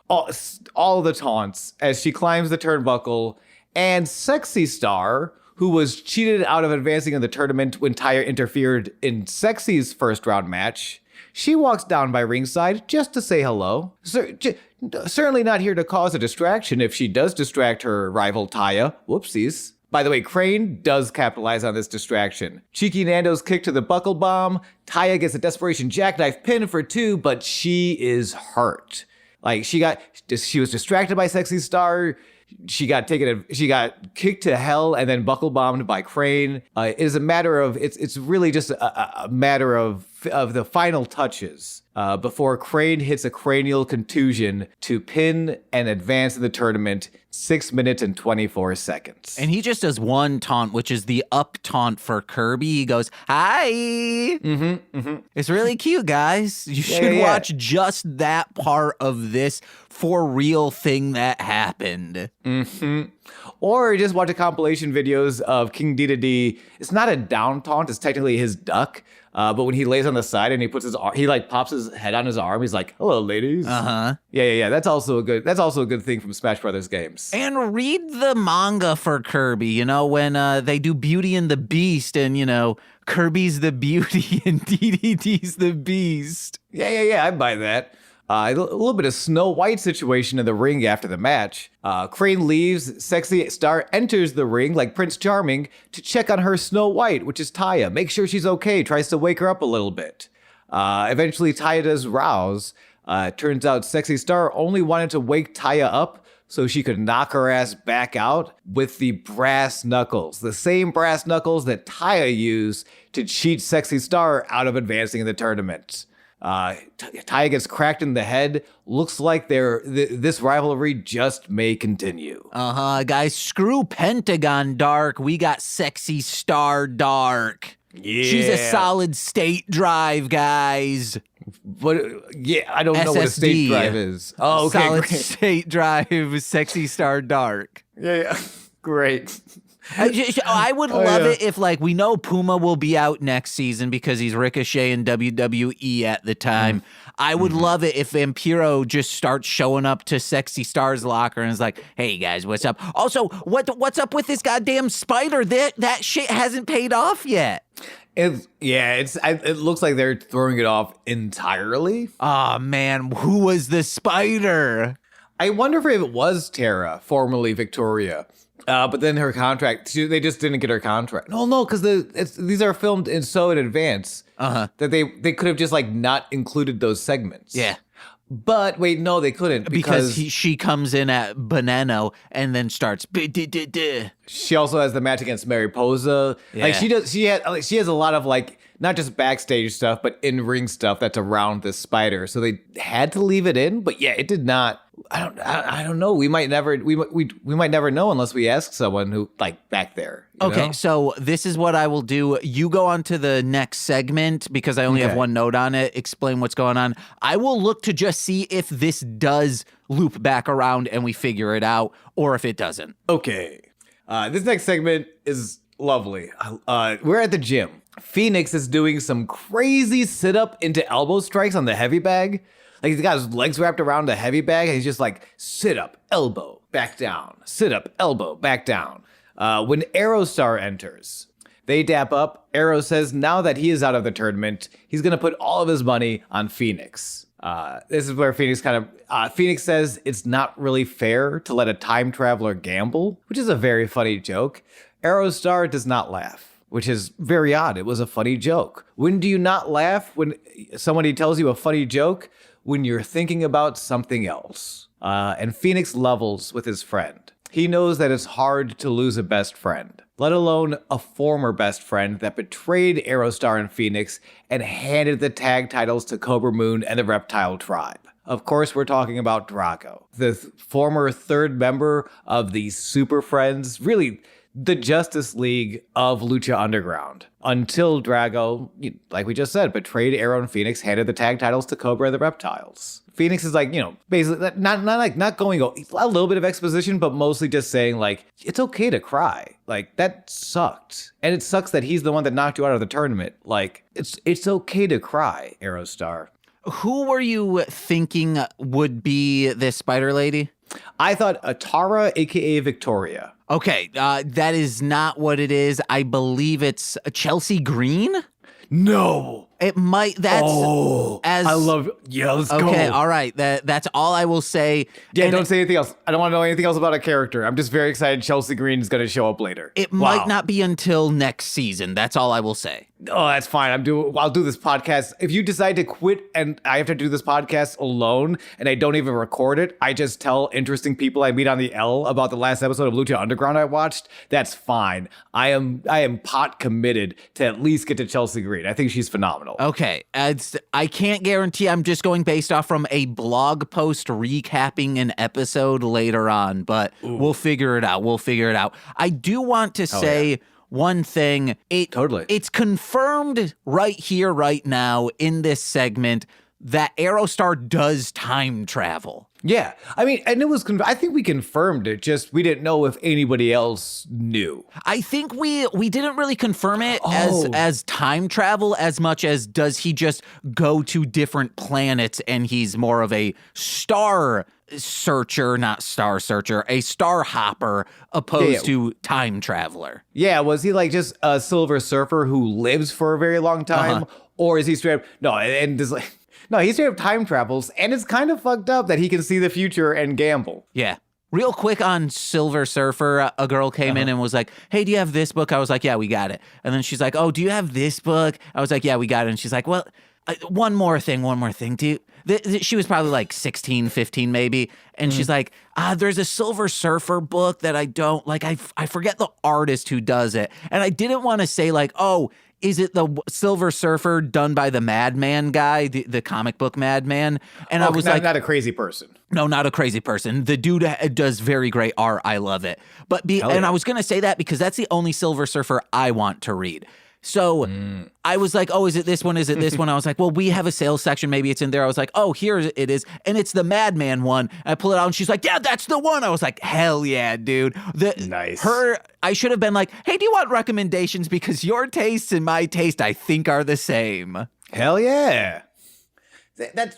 All the taunts as she climbs the turnbuckle. And Sexy Star, who was cheated out of advancing in the tournament when Taya interfered in Sexy's first round match, she walks down by ringside just to say hello. Certainly not here to cause a distraction if she does distract her rival Taya. Whoopsies. By the way, Crane does capitalize on this distraction. Cheeky Nando's kick to the buckle bomb. Taya gets a desperation jackknife pin for 2, but she is hurt. She was distracted by Sexy Star. she got kicked to hell and then buckle bombed by Crane. It is a matter of it's really just a matter of the final touches before Crane hits a cranial contusion to pin and advance in the tournament 6 minutes and 24 seconds. And he just does one taunt, which is the up taunt for Kirby. He goes, "Hi." It's really cute, guys. You should watch just that part of this for real thing that happened. Or just watch the compilation videos of King D. It's not a down taunt, it's technically his duck. But when he lays on the side and he puts he like pops his head on his arm, he's like, "Hello, ladies." Yeah. That's also a good thing from Smash Brothers games. And read the manga for Kirby, when they do Beauty and the Beast and, Kirby's the beauty and DDD's the beast. Yeah, I buy that. A little bit of Snow White situation in the ring after the match. Crane leaves, Sexy Star enters the ring like Prince Charming to check on her Snow White, which is Taya. Make sure she's okay, tries to wake her up a little bit. Eventually Taya does rouse. Turns out Sexy Star only wanted to wake Taya up so she could knock her ass back out with the brass knuckles. The same brass knuckles that Taya used to cheat Sexy Star out of advancing in the tournament. Taya gets cracked in the head. Looks like this rivalry just may continue. Guys, screw Pentagon Dark. We got Sexy Star Dark. Yeah. She's a solid state drive, guys. But I don't know what a state drive is. Oh, okay. Solid Great. state drive, Sexy Star Dark. Yeah. Great. I would love it if, we know Puma will be out next season because he's Ricochet in WWE at the time. I would love it if Vampiro just starts showing up to Sexy Star's locker and is like, "Hey guys, what's up? Also, what's up with this goddamn spider? That shit hasn't paid off yet." It looks like they're throwing it off entirely. Oh man, who was the spider? I wonder if it was Tara, formerly Victoria. But then her contract, they just didn't get her contract. No, because these are filmed in advance that they could have just not included those segments. Yeah. But wait, no, they couldn't because she comes in at Banano and then starts. She also has the match against Mariposa. Yeah. She has a lot of not just backstage stuff, but in-ring stuff that's around this spider. So they had to leave it in, but yeah, it did not. I don't know. We might never know unless we ask someone who back there. Okay, so this is what I will do. You go on to the next segment because I only have one note on it. Explain what's going on. I will look to just see if this does loop back around and we figure it out, or if it doesn't. Okay. This next segment is lovely. We're at the gym. Fenix is doing some crazy sit-up into elbow strikes on the heavy bag. He's got his legs wrapped around the heavy bag, and he's just sit up, elbow, back down. Sit up, elbow, back down. When Aerostar enters, they dap up. Aero says now that he is out of the tournament, he's going to put all of his money on Fenix. This is where Fenix Fenix says it's not really fair to let a time traveler gamble, which is a very funny joke. Aerostar does not laugh, which is very odd. It was a funny joke. When do you not laugh when somebody tells you a funny joke? When you're thinking about something else. And Fenix levels with his friend. He knows that it's hard to lose a best friend, let alone a former best friend that betrayed Aerostar and Fenix and handed the tag titles to Cobra Moon and the Reptile Tribe. Of course, we're talking about Drago, the former third member of the Super Friends, really the Justice League of Lucha Underground. Until Drago, like we just said, betrayed Arrow and Fenix, handed the tag titles to Cobra and the Reptiles. Phoenix is basically not going a little bit of exposition, but mostly just saying it's okay to cry. That sucked. And it sucks that he's the one that knocked you out of the tournament. It's okay to cry, Aerostar. Who were you thinking would be this spider lady? I thought Atara, aka Victoria. Okay, that is not what it is. I believe it's Chelsea Green? No. It might. That's I love. Yeah, let's go. Okay, all right. That's all I will say. Yeah, And don't say anything else. I don't want to know anything else about a character. I'm just very excited Chelsea Green is going to show up later. It might not be until next season. That's all I will say. Oh, that's fine. I'll do this podcast. If you decide to quit and I have to do this podcast alone and I don't even record it, I just tell interesting people I meet on the L about the last episode of Lucha Underground I watched. That's fine. I am pot committed to at least get to Chelsea Green. I think she's phenomenal. Okay. I can't guarantee. I'm just going based off from a blog post recapping an episode later on, but we'll figure it out. I do want to say one thing. It's confirmed right here, right now in this segment that Aerostar does time travel. Yeah. I mean, and it was, I think we confirmed it, just we didn't know if anybody else knew. I think we didn't really confirm it as time travel as much as does he just go to different planets and he's more of a star searcher, not star searcher, a star hopper opposed to time traveler. Yeah, was he like just a Silver Surfer who lives for a very long time? Or is he straight up, no, he straight up time travels, and it's kind of fucked up that he can see the future and gamble. Yeah. Real quick on Silver Surfer, a girl came in and was like, hey, do you have this book? I was like, yeah, we got it. And then she's like, oh, do you have this book? I was like, yeah, we got it. And she's like, well, one more thing. She was probably like 16, 15 maybe. And she's like, there's a Silver Surfer book that I don't, like, I forget the artist who does it. And I didn't want to say like, oh, is it the Silver Surfer done by the Madman guy, the comic book Madman? And I was not a crazy person. No, not a crazy person. The dude does very great art. I love it. And I was going to say that because that's the only Silver Surfer I want to read. So I was like, oh, is it this one? Is it this one? I was like, well, we have a sales section. Maybe it's in there. I was like, oh, here it is. And it's the Madman one. And I pull it out and she's like, yeah, that's the one. I was like, hell yeah, dude. Nice. I should have been like, hey, do you want recommendations? Because your tastes and my taste, I think, are the same. Hell yeah. That's,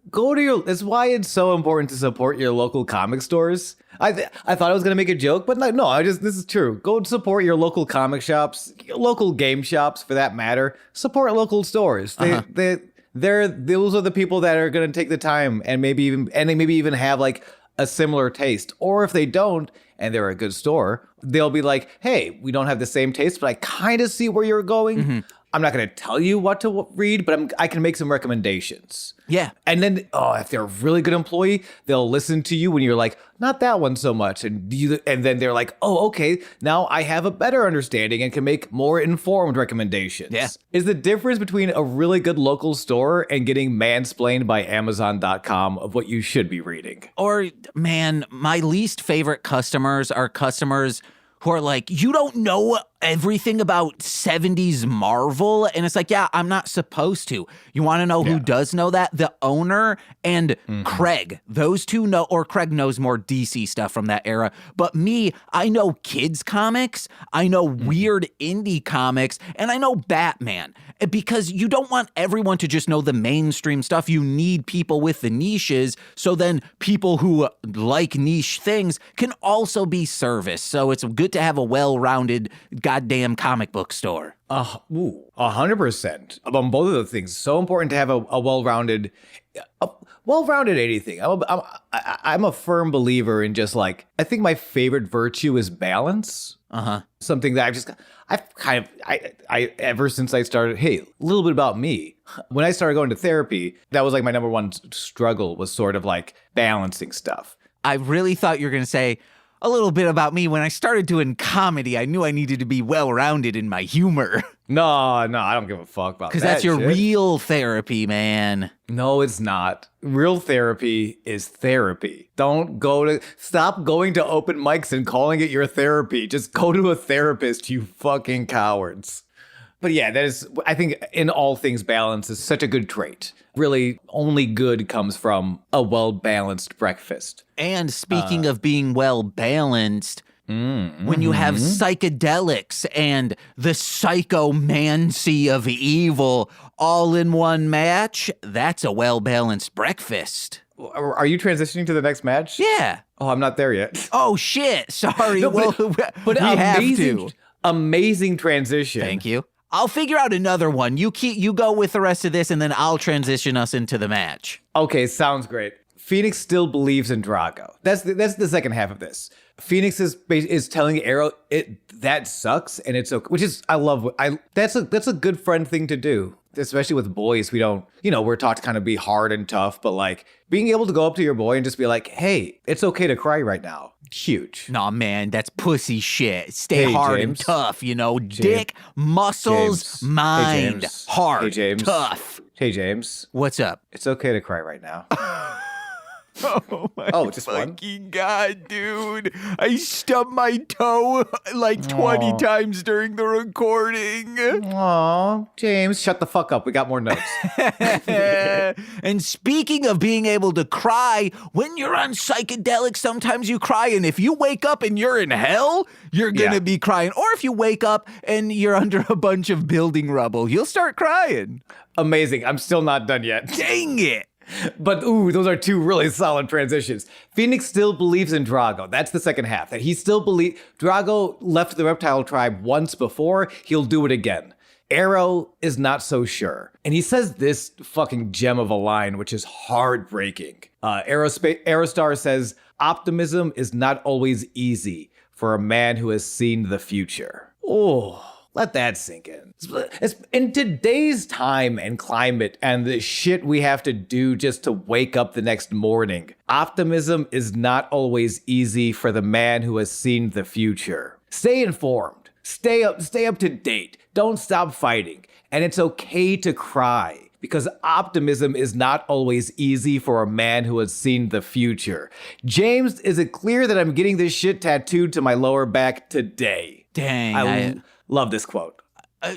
go to your, that's why it's so important to support your local comic stores. I thought I was going to make a joke, but no, this is true. Go support your local comic shops, your local game shops for that matter. Support local stores. Those are the people that are going to take the time and maybe even have like a similar taste. Or if they don't, and they're a good store, they'll be like, hey, we don't have the same taste, but I kind of see where you're going. I'm not going to tell you what to read, but I can make some recommendations. Yeah. And then, if they're a really good employee, they'll listen to you when you're like, not that one so much. And then they're like, oh, okay, now I have a better understanding and can make more informed recommendations. Yeah. Is the difference between a really good local store and getting mansplained by Amazon.com of what you should be reading? Or, man, my least favorite customers are customers who are like, you don't know everything about 70s Marvel. And it's like, yeah, I'm not supposed to. You want to know who does know that? The owner and Craig. Those two know, or Craig knows more DC stuff from that era. But me, I know kids comics, I know weird indie comics, and I know Batman. Because you don't want everyone to just know the mainstream stuff. You need people with the niches, so then people who like niche things can also be serviced. So it's good to have a well-rounded goddamn comic book store. 100%. On both of those things. So important to have a well-rounded anything. I'm a firm believer in just like, I think my favorite virtue is balance. Something that ever since I started, hey, a little bit about me. When I started going to therapy, that was like my number one struggle, was sort of like balancing stuff. I really thought you were going to say, a little bit about me. When I started doing comedy, I knew I needed to be well-rounded in my humor. No, I don't give a fuck about that. Because that's your real therapy, man. No, it's not. Real therapy is therapy. Stop going to open mics and calling it your therapy. Just go to a therapist, you fucking cowards. But yeah, I think in all things, balance is such a good trait. Really, only good comes from a well-balanced breakfast. And speaking of being well-balanced, when you have psychedelics and the psychomancy of evil all in one match, that's a well-balanced breakfast. Are you transitioning to the next match? Yeah. Oh, I'm not there yet. Oh, shit. Sorry. No, but we have to. Amazing transition. Thank you. I'll figure out another one. You go with the rest of this, and then I'll transition us into the match. Okay, sounds great. Fenix still believes in Drago. That's the second half of this. Fenix is telling Arrow that sucks, and it's okay, which is that's a good friend thing to do. Especially with boys, we don't, we're taught to kind of be hard and tough, but like being able to go up to your boy and just be like, hey, it's okay to cry right now. Huge. Nah, man, that's pussy shit. Stay hard and tough, dick, muscles, mind, hard, tough. Hey, James. What's up? It's okay to cry right now. Oh my just fucking one? God, dude. I stubbed my toe like 20 times during the recording. Aw, James, shut the fuck up. We got more notes. And speaking of being able to cry, when you're on psychedelics, sometimes you cry. And if you wake up and you're in hell, you're going to be crying. Or if you wake up and you're under a bunch of building rubble, you'll start crying. Amazing. I'm still not done yet. Dang it. But, those are two really solid transitions. Fenix still believes in Drago. That's the second half. That he still believes Drago left the reptile tribe once before. He'll do it again. Arrow is not so sure. And he says this fucking gem of a line, which is heartbreaking. Aerostar says, optimism is not always easy for a man who has seen the future. Oh. Let that sink in. In today's time and climate and the shit we have to do just to wake up the next morning, optimism is not always easy for the man who has seen the future. Stay informed. Stay up to date. Don't stop fighting. And it's okay to cry, because optimism is not always easy for a man who has seen the future. James, is it clear that I'm getting this shit tattooed to my lower back today? Dang. I love this quote.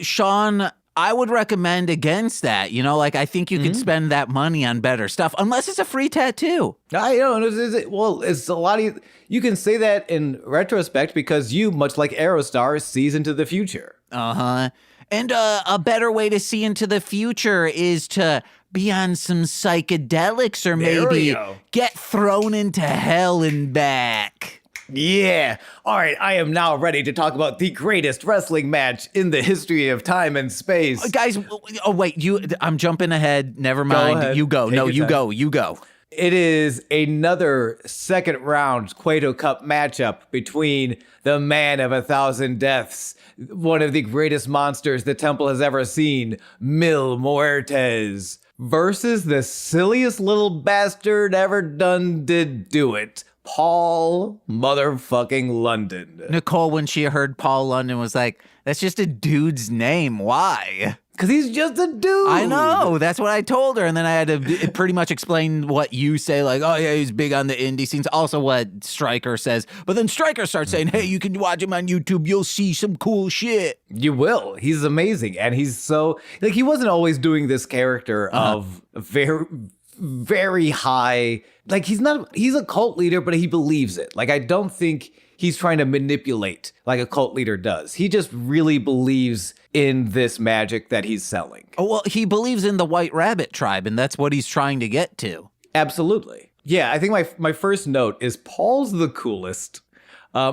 Sean, I would recommend against that. I think you could spend that money on better stuff, unless it's a free tattoo. I don't know. Well, it's a lot of, you can say that in retrospect because you, much like Aerostar, sees into the future. Uh-huh. And a better way to see into the future is to be on some psychedelics or maybe get thrown into hell and back. Yeah. All right. I am now ready to talk about the greatest wrestling match in the history of time and space. Guys, wait, I'm jumping ahead. Never mind. Go ahead. You go. Take No, your time. You go. It is another second round Cueto Cup matchup between the man of 1,000 deaths, one of the greatest monsters the temple has ever seen, Mil Muertes, versus the silliest little bastard ever done did do it, Paul motherfucking London. Nicole, when she heard Paul London, was like, that's just a dude's name. Why? Because he's just a dude. I know. That's what I told her. And then I had to pretty much explain what you say, like, oh, yeah, he's big on the indie scenes. Also what Stryker says. But then Stryker starts saying, hey, you can watch him on YouTube. You'll see some cool shit. You will. He's amazing. And he's so, like, he wasn't always doing this character of very, very high, like, he's a cult leader, but he believes it. Like, I don't think he's trying to manipulate like a cult leader does. He just really believes in this magic that he's selling. Oh, well, he believes in the White Rabbit tribe, and that's what he's trying to get to. Absolutely. Yeah, I think my first note is Paul's the coolest. I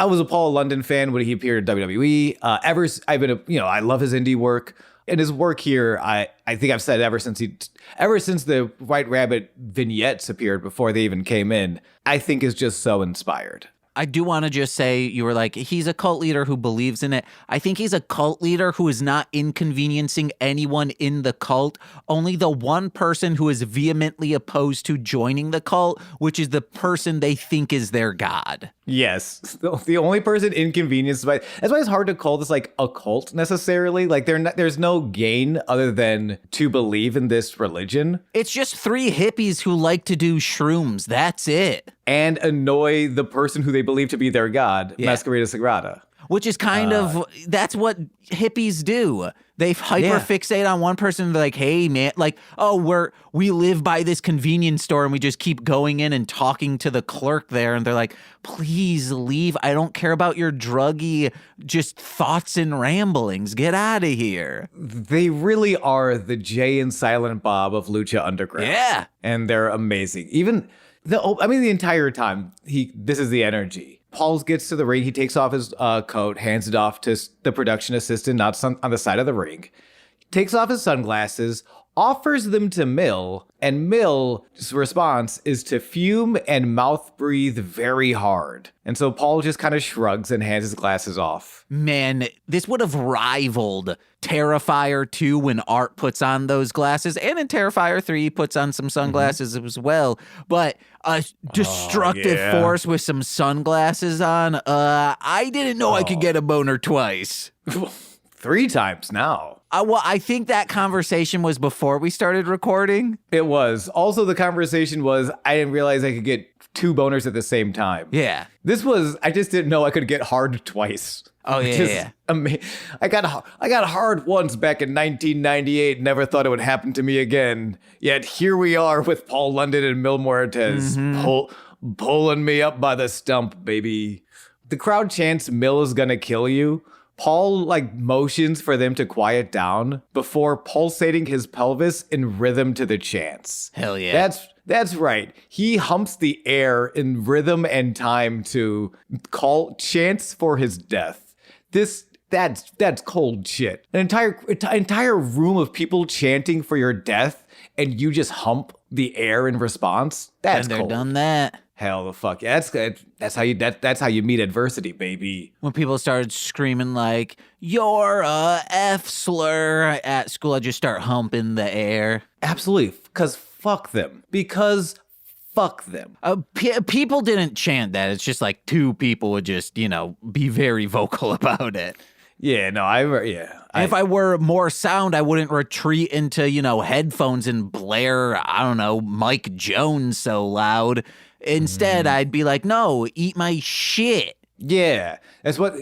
was a Paul London fan when he appeared at WWE. I love his indie work. And his work here, I think I've said ever since the White Rabbit vignettes appeared before they even came in, I think is just so inspired. I do want to just say, you were like, he's a cult leader who believes in it. I think he's a cult leader who is not inconveniencing anyone in the cult. Only the one person who is vehemently opposed to joining the cult, which is the person they think is their god. Yes. The only person inconvenienced by, that's why it's hard to call this like a cult necessarily. Like there's no gain other than to believe in this religion. It's just three hippies who like to do shrooms. That's it. And annoy the person who they believe to be their god, Masquerada Sagrada. Which is kind of, that's what hippies do. They hyperfixate on one person. They're like, hey, man, like, oh, we live by this convenience store, and we just keep going in and talking to the clerk there. And they're like, please leave. I don't care about your druggy just thoughts and ramblings. Get out of here. They really are the Jay and Silent Bob of Lucha Underground. Yeah. And they're amazing. Even the entire time, this is the energy. Paul gets to the ring. He takes off his coat, hands it off to the production assistant on the side of the ring. Takes off his sunglasses, offers them to Mill, and Mill's response is to fume and mouth breathe very hard. And so Paul just kind of shrugs and hands his glasses off. Man, this would have rivaled Terrifier 2 when Art puts on those glasses, and in Terrifier 3 he puts on some sunglasses as well. But a destructive force with some sunglasses on, I didn't know I could get a boner twice. 3 times now. Well, I think that conversation was before we started recording. It was. Also, the conversation was, I didn't realize I could get 2 boners at the same time. Yeah. I just didn't know I could get hard twice. Oh, yeah. I got hard once back in 1998. Never thought it would happen to me again. Yet here we are with Paul London and Mil Muertes pulling me up by the stump, baby. The crowd chants, Mil is gonna kill you. Paul motions for them to quiet down before pulsating his pelvis in rhythm to the chants. Hell yeah. That's right. He humps the air in rhythm and time to call chants for his death. That's cold shit. An entire room of people chanting for your death, and you just hump the air in response. That's Been there, cold. done that. Hell the fuck. Yeah, that's how you meet adversity, baby. When people started screaming like, "You're a F slur" at school, I just start humping the air. Absolutely. Because fuck them. People didn't chant that. It's just like 2 people would just, be very vocal about it. Yeah, no, If I were more sound, I wouldn't retreat into, headphones and blare, I don't know, Mike Jones so loud. Instead, I'd be like, no, eat my shit. Yeah, that's what.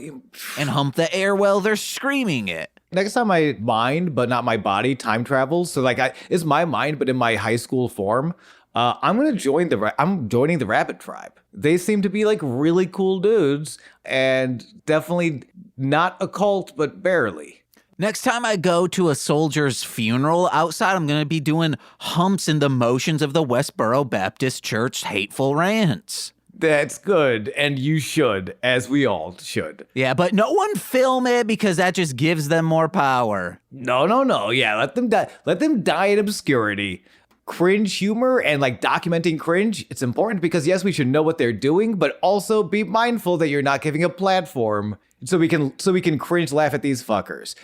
And hump the air while they're screaming it. Next time my mind, but not my body, time travels. So it's my mind, but in my high school form. I'm joining the Rabbit Tribe. They seem to be really cool dudes, and definitely not a cult, but barely. Next time I go to a soldier's funeral outside, I'm going to be doing humps in the motions of the Westboro Baptist Church hateful rants. That's good, and you should, as we all should. Yeah, but no one film it because that just gives them more power. No. Yeah, let them die. Let them die in obscurity. Cringe humor and documenting cringe, it's important because yes, we should know what they're doing, but also be mindful that you're not giving a platform so we can cringe laugh at these fuckers.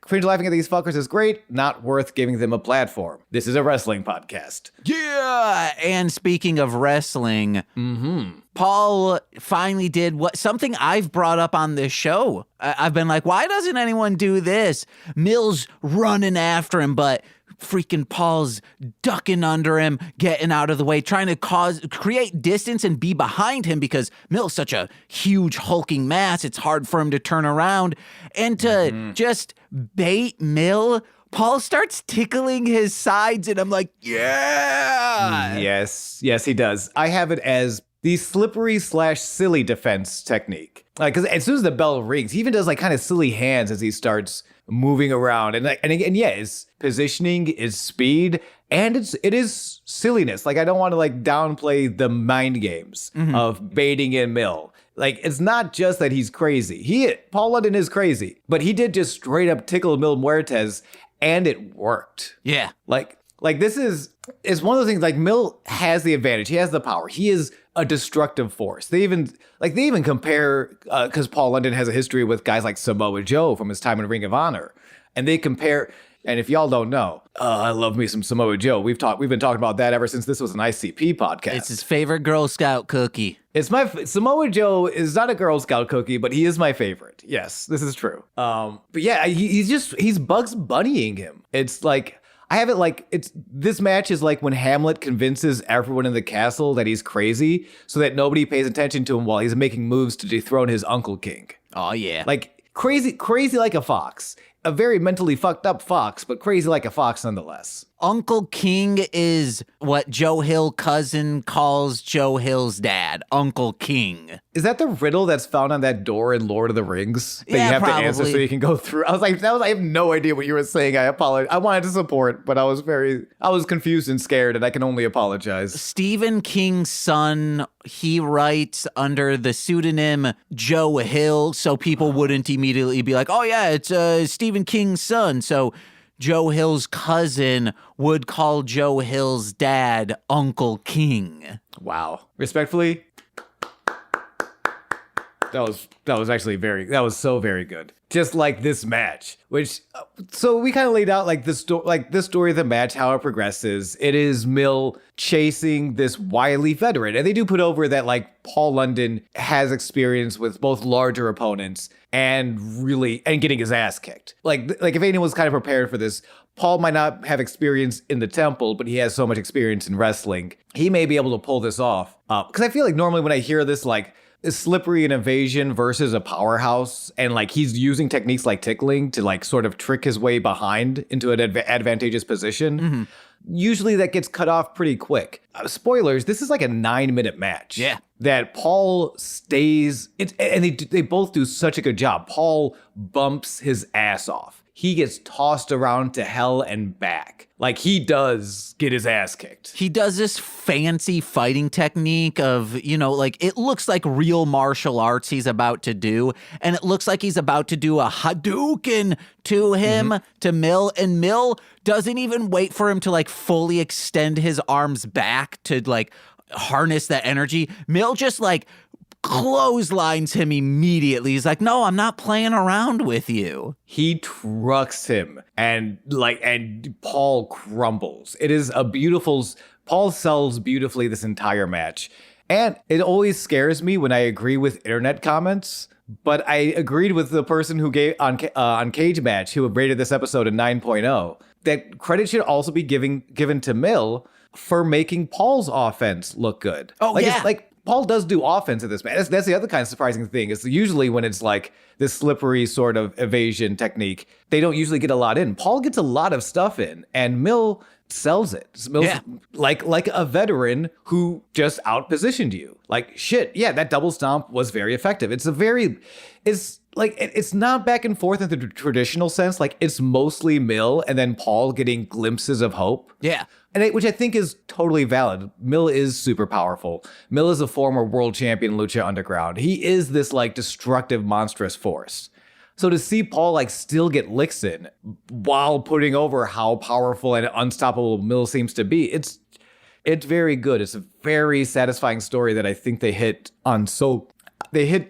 Cringe laughing at these fuckers is great, not worth giving them a platform. This is a wrestling podcast. Yeah, and speaking of wrestling, Paul finally did something I've brought up on this show. I've been like, why doesn't anyone do this? Mill's running after him, but freaking Paul's ducking under him, getting out of the way, trying to create distance and be behind him because Mill's such a huge hulking mass. It's hard for him to turn around. And to just bait Mill, Paul starts tickling his sides and I'm like, yeah. Yes, he does. I have it as the slippery / silly defense technique. Because as soon as the bell rings, he even does kind of silly hands as he starts moving around. And his positioning is speed and it is silliness. I don't want to downplay the mind games of baiting in Mill. It's not just that he's crazy. Paul London is crazy, but he did just straight up tickle Mil Muertes and it worked. Yeah. It's one of those things Mill has the advantage. He has the power. He is a destructive force. They even compare, because Paul London has a history with guys like Samoa Joe from his time in Ring of Honor. And they compare, and if y'all don't know, I love me some Samoa Joe. We've been talking about that ever since this was an ICP podcast. It's his favorite Girl Scout cookie. Samoa Joe is not a Girl Scout cookie, but he is my favorite. Yes, this is true. But yeah, he's Bugs Bunnying him. It's I have it this match is when Hamlet convinces everyone in the castle that he's crazy so that nobody pays attention to him while he's making moves to dethrone his Uncle King. Oh yeah. Crazy like a fox. a very mentally fucked up fox, but crazy like a fox nonetheless. Uncle King is what Joe Hill cousin calls Joe Hill's dad, Uncle King. Is that the riddle that's found on that door in Lord of the Rings that Yeah, you have probably. to answer so you can go through? I was like, I have no idea what you were saying. I apologize. I wanted to support, but I was confused and scared, and I can only apologize. Stephen King's son, he writes under the pseudonym Joe Hill, so people wouldn't immediately be like, oh yeah, it's Stephen King's son. So Joe Hill's cousin would call Joe Hill's dad Uncle King. Wow. Respectfully, that was actually that was so very good. Just like this match, which, so we kind of laid out like this story of the match, how it progresses. It is Mill chasing this wily veteran. And they do put over that like Paul London has experience with both larger opponents and getting his ass kicked. Like if anyone was kind of prepared for this, Paul might not have experience in the temple, but he has so much experience in wrestling. He may be able to pull this off. Because I feel like normally when I hear this, like, is slippery and evasion versus a powerhouse, and like he's using techniques like tickling to like sort of trick his way behind into an advantageous position. Mm-hmm. Usually that gets cut off pretty quick. Spoilers, this is like a 9-minute match. Yeah. That Paul stays, and they both do such a good job. Paul bumps his ass off. He gets tossed around to hell and back. Like, he does get his ass kicked. He does this fancy fighting technique of, like, it looks like real martial arts he's about to do. And it looks like he's about to do a Hadouken to him, to Mill. And Mill doesn't even wait for him to, like, fully extend his arms back to, like, harness that energy. Mill just, like, clotheslines him immediately. He's like, no, I'm not playing around with you. He trucks him and Paul crumbles. It is Paul sells beautifully this entire match. And it always scares me when I agree with internet comments, but I agreed with the person who gave on Cage Match who rated this episode a 9.0 that credit should also be given to Mill for making Paul's offense look good. Oh, like, yeah. It's like, Paul does do offense at this match. That's the other kind of surprising thing. Is usually when it's like this slippery sort of evasion technique, they don't usually get a lot in. Paul gets a lot of stuff in, and Mill sells it. Mill's like a veteran who just outpositioned you. Like, shit, yeah, that double stomp was very effective. It's not back and forth in the traditional sense. Like, it's mostly Mill and then Paul getting glimpses of hope. Yeah. Which I think is totally valid. Mill is super powerful. Mill is a former world champion in Lucha Underground. He is this like destructive, monstrous force. So to see Paul like still get licks in while putting over how powerful and unstoppable Mill seems to be, it's very good. It's a very satisfying story that I think they hit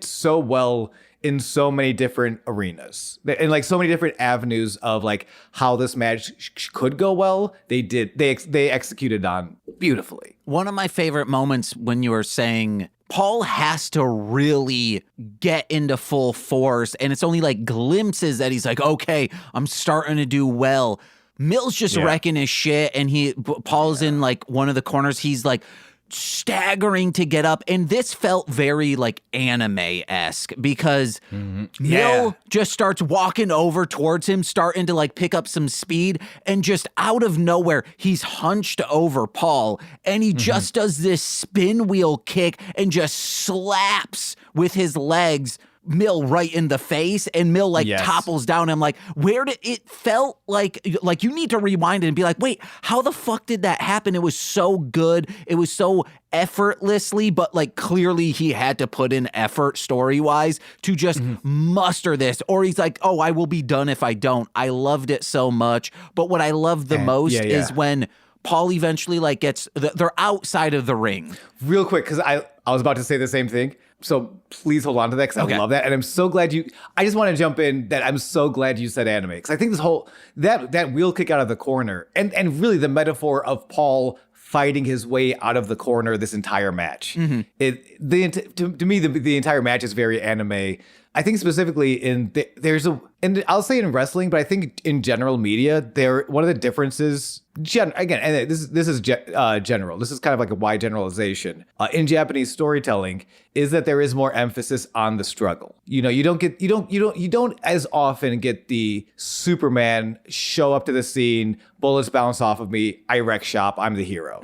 so well in so many different arenas and like so many different avenues of like how this match could go well. They executed on beautifully. One of my favorite moments when you were saying Paul has to really get into full force and it's only like glimpses that he's like, okay, I'm starting to do well. Mill's just wrecking his shit and Paul's in like one of the corners. He's like staggering to get up, and this felt very like anime-esque because Mill just starts walking over towards him, starting to like pick up some speed, and just out of nowhere he's hunched over Paul and he just does this spin wheel kick and just slaps with his legs Mill right in the face, and Mill like topples down. I'm like, where did it felt like you need to rewind it and be like, wait, how the fuck did that happen? It was so good. It was so effortlessly, but like clearly he had to put in effort story-wise to just muster this, or he's like, oh, I will be done if I don't. I loved it so much. But what I loved the most is when Paul eventually like they're outside of the ring. Real quick, because I was about to say the same thing. So please hold on to that because I love that. And I'm so glad I just want to jump in that I'm so glad you said anime. Because I think this whole, that wheel kick out of the corner and really the metaphor of Paul fighting his way out of the corner this entire match. To me, the entire match is very anime. I think specifically and I'll say in wrestling, but I think in general media, one of the differences, again, and this is general. This is kind of like a wide generalization in Japanese storytelling, is that there is more emphasis on the struggle. You don't as often get the Superman show up to the scene, bullets bounce off of me, I wreck shop, I'm the hero.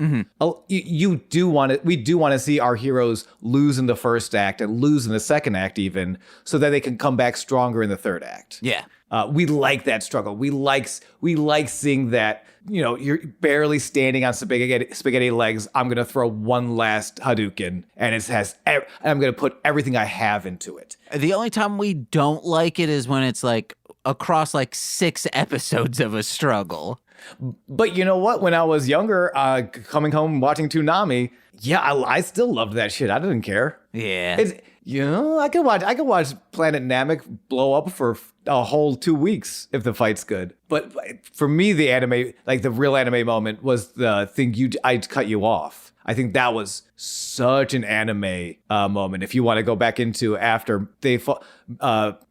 We do want to see our heroes lose in the first act and lose in the second act even, so that they can come back stronger in the third act. Yeah. We like that struggle. We like seeing that, you're barely standing on spaghetti legs. I'm going to throw one last Hadouken, and I'm going to put everything I have into it. The only time we don't like it is when it's like across like 6 episodes of a struggle. But you know what? When I was younger, coming home watching Toonami, I still loved that shit. I didn't care. Yeah. I could watch Planet Namek blow up for a whole 2 weeks if the fight's good. But for me, the anime, like the real anime moment, was the thing I cut you off. I think that was such an anime moment. If you want to go back into after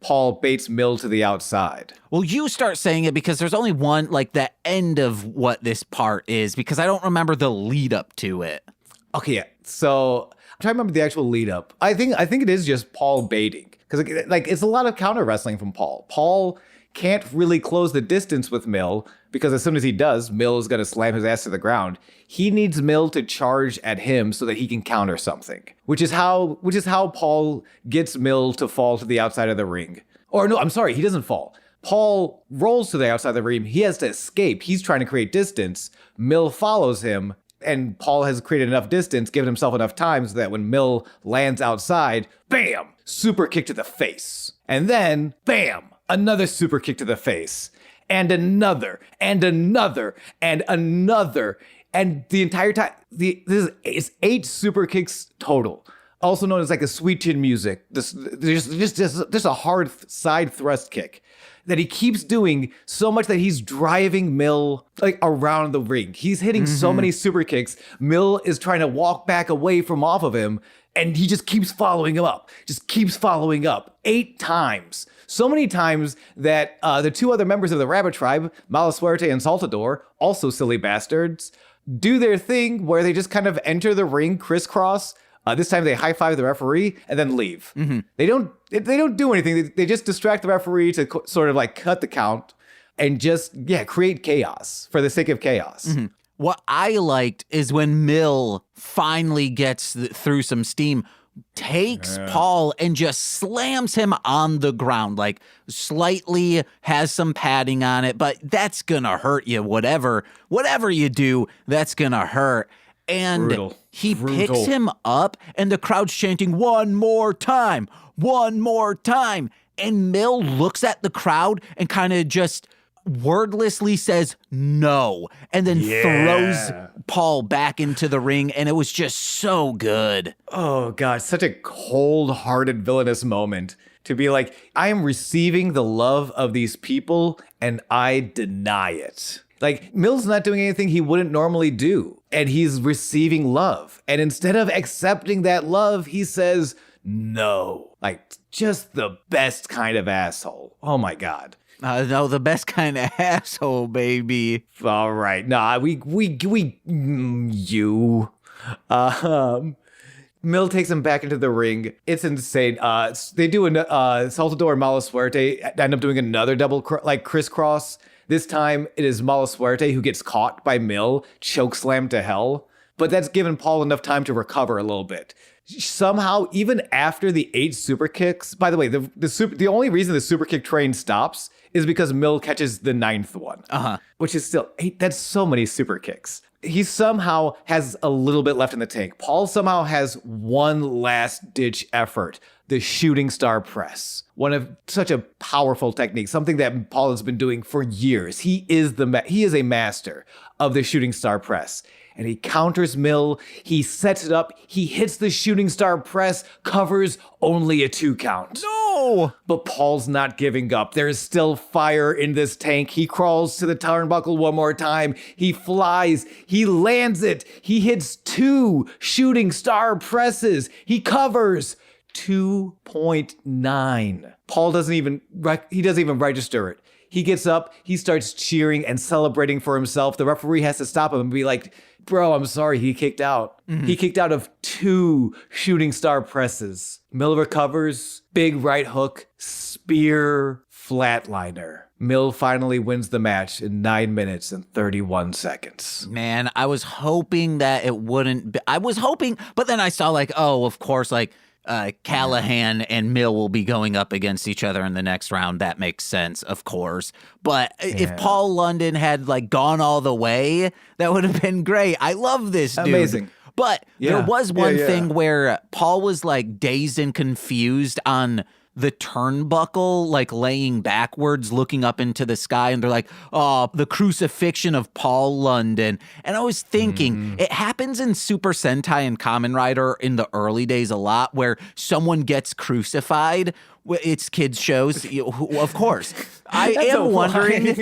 Paul baits Mill to the outside. Well, you start saying it because there's only one, like the end of what this part is, because I don't remember the lead up to it. Okay, yeah. So I'm trying to remember the actual lead up. I think it is just Paul baiting, because it's a lot of counter wrestling from Paul. Paul can't really close the distance with Mill, because as soon as he does, Mill is going to slam his ass to the ground. He needs Mill to charge at him so that he can counter something, which is how Paul gets Mill to fall to the outside of the ring. Or no, I'm sorry, he doesn't fall. Paul rolls to the outside of the ring. He has to escape. He's trying to create distance. Mill follows him, and Paul has created enough distance, given himself enough time so that when Mill lands outside, bam, super kick to the face. And then, bam, another super kick to the face. And another, and another, and another. And the entire time, it's 8 super kicks total. Also known as like a sweet chin music. There's just a hard side thrust kick that he keeps doing so much that he's driving Mill like around the ring. He's hitting so many super kicks. Mill is trying to walk back away from off of him, and he just keeps following him up. 8 times. So many times that the 2 other members of the Rabbit Tribe, Malasuerte and Saltador, also silly bastards, do their thing where they just kind of enter the ring crisscross. This time they high-five the referee and then leave. They don't do anything. They just distract the referee to sort of like cut the count and just, create chaos for the sake of chaos. What I liked is when Mill finally gets through some steam, takes Paul and just slams him on the ground, like slightly has some padding on it, but that's gonna hurt you. Whatever you do, that's gonna hurt. And he picks him up, and the crowd's chanting, "One more time, one more time." And Mill looks at the crowd and kind of just wordlessly says no, and then throws Paul back into the ring, and it was just so good. Oh God, such a cold-hearted villainous moment to be like, I am receiving the love of these people and I deny it. Like, Mill's not doing anything he wouldn't normally do, and he's receiving love. And instead of accepting that love, he says no. Like, just the best kind of asshole. Oh my God. No, the best kind of asshole, baby. All right. Nah, you. Mill takes him back into the ring. It's insane. They do Saltador and Malasuerte end up doing another double crisscross. This time it is Malasuerte who gets caught by Mill, chokeslammed to hell. But that's given Paul enough time to recover a little bit. Somehow, even after the 8 super kicks, by the way, the only reason the super kick train stops is because Mill catches the 9th one, which is still 8. That's so many super kicks. He somehow has a little bit left in the tank. Paul somehow has one last ditch effort, the shooting star press. One of such a powerful technique, something that Paul has been doing for years. He is a master of the shooting star press. And he counters Mill, he sets it up, he hits the shooting star press, covers only a 2 count. No! But Paul's not giving up. There's still fire in this tank. He crawls to the turnbuckle one more time. He flies, he lands it, he hits 2 shooting star presses, he covers 2.9. Paul doesn't even register it. He gets up, he starts cheering and celebrating for himself. The referee has to stop him and be like, bro, I'm sorry, he kicked out. He kicked out of 2 shooting star presses. Mill recovers, big right hook, spear, flatliner. Mill finally wins the match in 9 minutes and 31 seconds. Man, I was hoping that it wouldn't be, I was hoping, but then I saw like, oh, of course, like, Callahan and Mill will be going up against each other in the next round. That makes sense, of course. But if Paul London had like gone all the way, that would have been great. I love this dude. Amazing. But there was one thing where Paul was like dazed and confused on the turnbuckle, like laying backwards, looking up into the sky, and they're like, oh, the crucifixion of Paul London. And I was thinking, it happens in Super Sentai and Kamen Rider in the early days a lot, where someone gets crucified. It's kids shows, of course. I am wondering.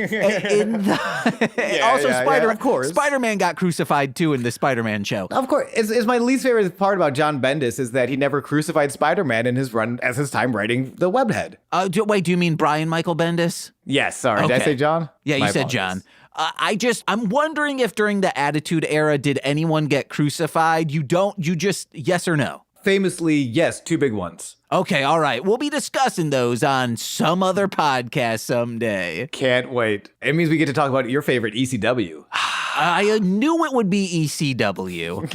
Spider-Man got crucified too in the Spider-Man show. Of course, it's my least favorite part about John Bendis is that he never crucified Spider-Man in his run as his time writing the Webhead. Do you mean Brian Michael Bendis? Yes, sorry. Okay. Did I say John? Yeah, you said John. I'm wondering if during the Attitude Era, did anyone get crucified? You just yes or no? Famously, yes, 2 big ones. Okay, all right. We'll be discussing those on some other podcast someday. Can't wait. It means we get to talk about your favorite ECW. I knew it would be ECW.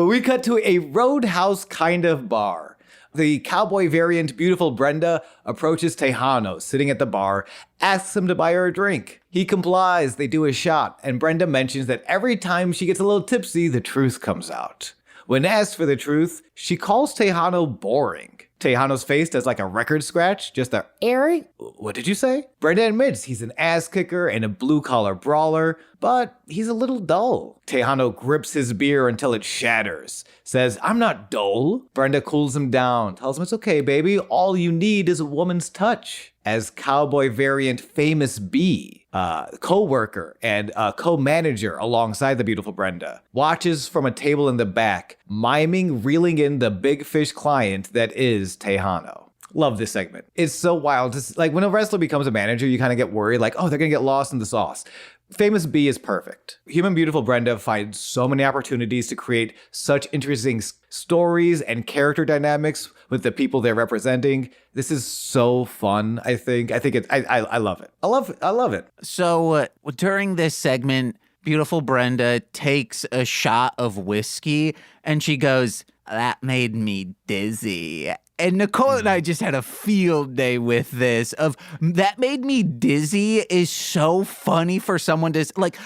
We cut to a Roadhouse kind of bar. The cowboy variant Beautiful Brenda approaches Tejano, sitting at the bar, asks him to buy her a drink. He complies, they do a shot, and Brenda mentions that every time she gets a little tipsy, the truth comes out. When asked for the truth, she calls Tejano boring. Tejano's face does like a record scratch, just a Eric? What did you say? Brenda admits he's an ass kicker and a blue-collar brawler, but he's a little dull. Tejano grips his beer until it shatters, says, I'm not dull. Brenda cools him down, tells him it's okay, baby, all you need is a woman's touch. As cowboy variant Famous B, co-worker and co-manager alongside the Beautiful Brenda, watches from a table in the back, miming reeling in the big fish client that is Tejano. Love this segment. It's so wild. It's like when a wrestler becomes a manager, you kind of get worried, like, oh, they're going to get lost in the sauce. Famous B is perfect. Human Beautiful Brenda finds so many opportunities to create such interesting stories and character dynamics with the people they're representing. This is so fun, I think. I love it. I love it. So during this segment, Beautiful Brenda takes a shot of whiskey and she goes, that made me dizzy. And Nicole and I just had a field day with this of that made me dizzy is so funny for someone to like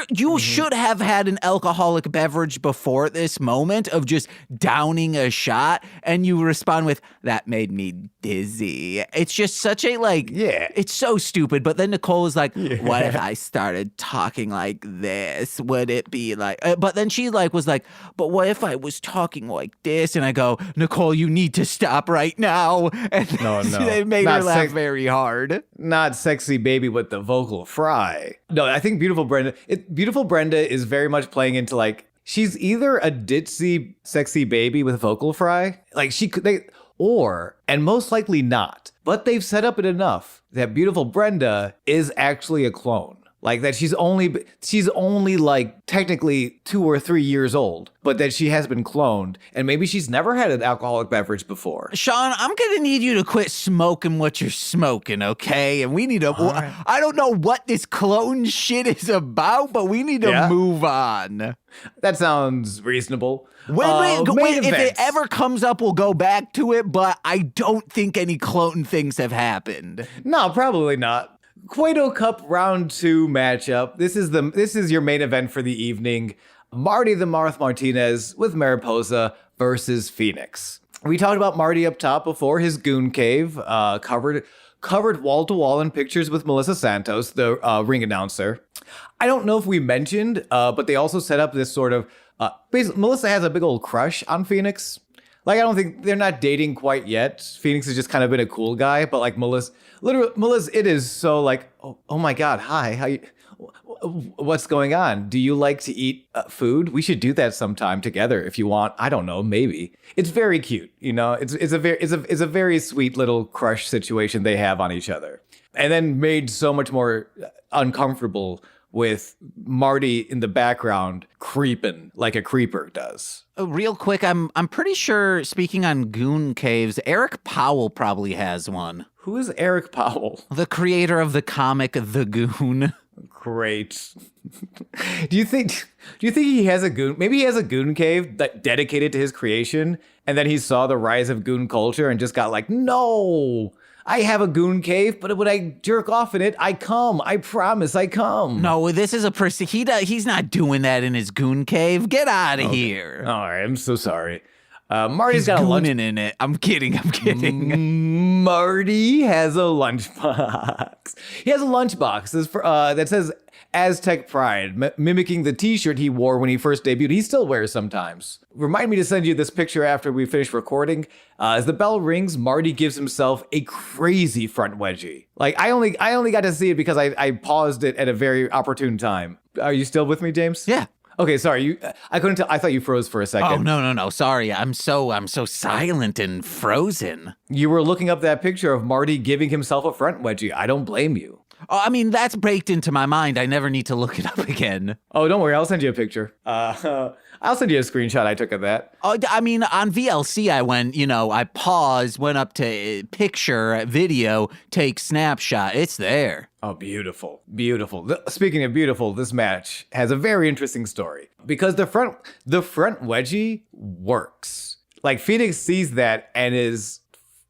you should have had an alcoholic beverage before this moment of just downing a shot and you respond with that made me dizzy. It's just such a it's so stupid. But then Nicole was like, what if I started talking like this? Would it be like, but then she was like, but what if I was talking like this? And I go, Nicole, you need to stop right now. And no. It made her laugh very hard. Not sexy baby with the vocal fry. No, I think Beautiful Brenda is very much playing into like, she's either a ditzy sexy baby with a vocal fry. Like and most likely not. But they've set up it enough that Beautiful Brenda is actually a clone. Like that she's only like technically 2 or 3 years old, but that she has been cloned and maybe she's never had an alcoholic beverage before. Sean, I'm going to need you to quit smoking what you're smoking, okay? And we need to, I don't know what this clone shit is about, but we need to move on. That sounds reasonable. If it ever comes up, we'll go back to it, but I don't think any clone things have happened. No, probably not. Cueto Cup Round 2 matchup. This is your main event for the evening. Marty the Moth Martinez with Mariposa versus Fenix. We talked about Marty up top before, his Goon cave, covered wall to wall in pictures with Melissa Santos, the ring announcer. I don't know if we mentioned, but they also set up this sort of, basically Melissa has a big old crush on Fenix. Like, I don't think they're not dating quite yet. Fenix has just kind of been a cool guy, but like Melissa, it is so like, oh my God, hi, how you? What's going on? Do you like to eat food? We should do that sometime together if you want. I don't know, maybe. It's very cute, you know. It's a very sweet little crush situation they have on each other, and then made so much more uncomfortable with Marty in the background creeping like a creeper does. Real quick, I'm pretty sure, speaking on Goon caves, Eric Powell probably has one. Who is Eric Powell? The creator of the comic The Goon. Great. Do you think he has a Goon? Maybe he has a Goon cave that dedicated to his creation, and then he saw the rise of Goon culture and just got like, no, I have a Goon cave, but when I jerk off in it, I come. I promise, I come. No, this is he's not doing that in his Goon cave. Get out of here. All right, I'm so sorry. Marty's got a lunch in it. I'm kidding. Marty has a lunchbox. He has a lunchbox that says Aztec Pride, mimicking the t-shirt he wore when he first debuted. He still wears sometimes. Remind me to send you this picture after we finish recording. As the bell rings, Marty gives himself a crazy front wedgie. Like, I only got to see it because I paused it at a very opportune time. Are you still with me, James? Yeah. Okay, sorry. I couldn't tell. I thought you froze for a second. Oh, no. Sorry. I'm so silent and frozen. You were looking up that picture of Marty giving himself a front wedgie. I don't blame you. Oh, I mean, that's baked into my mind. I never need to look it up again. Oh, don't worry. I'll send you a picture. I'll send you a screenshot I took of that. Oh, I mean, on VLC, I went, I paused, went up to picture, video, take snapshot. It's there. Oh, beautiful. Beautiful. Speaking of beautiful, this match has a very interesting story because the front wedgie works. Like, Fenix sees that and is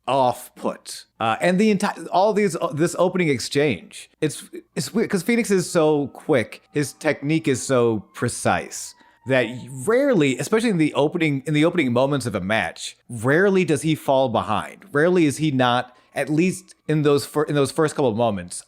off put. And this opening exchange, it's weird because Fenix is so quick. His technique is so precise that rarely, especially in the opening moments of a match, rarely does he fall behind. Rarely is he not, at least in those first couple of moments,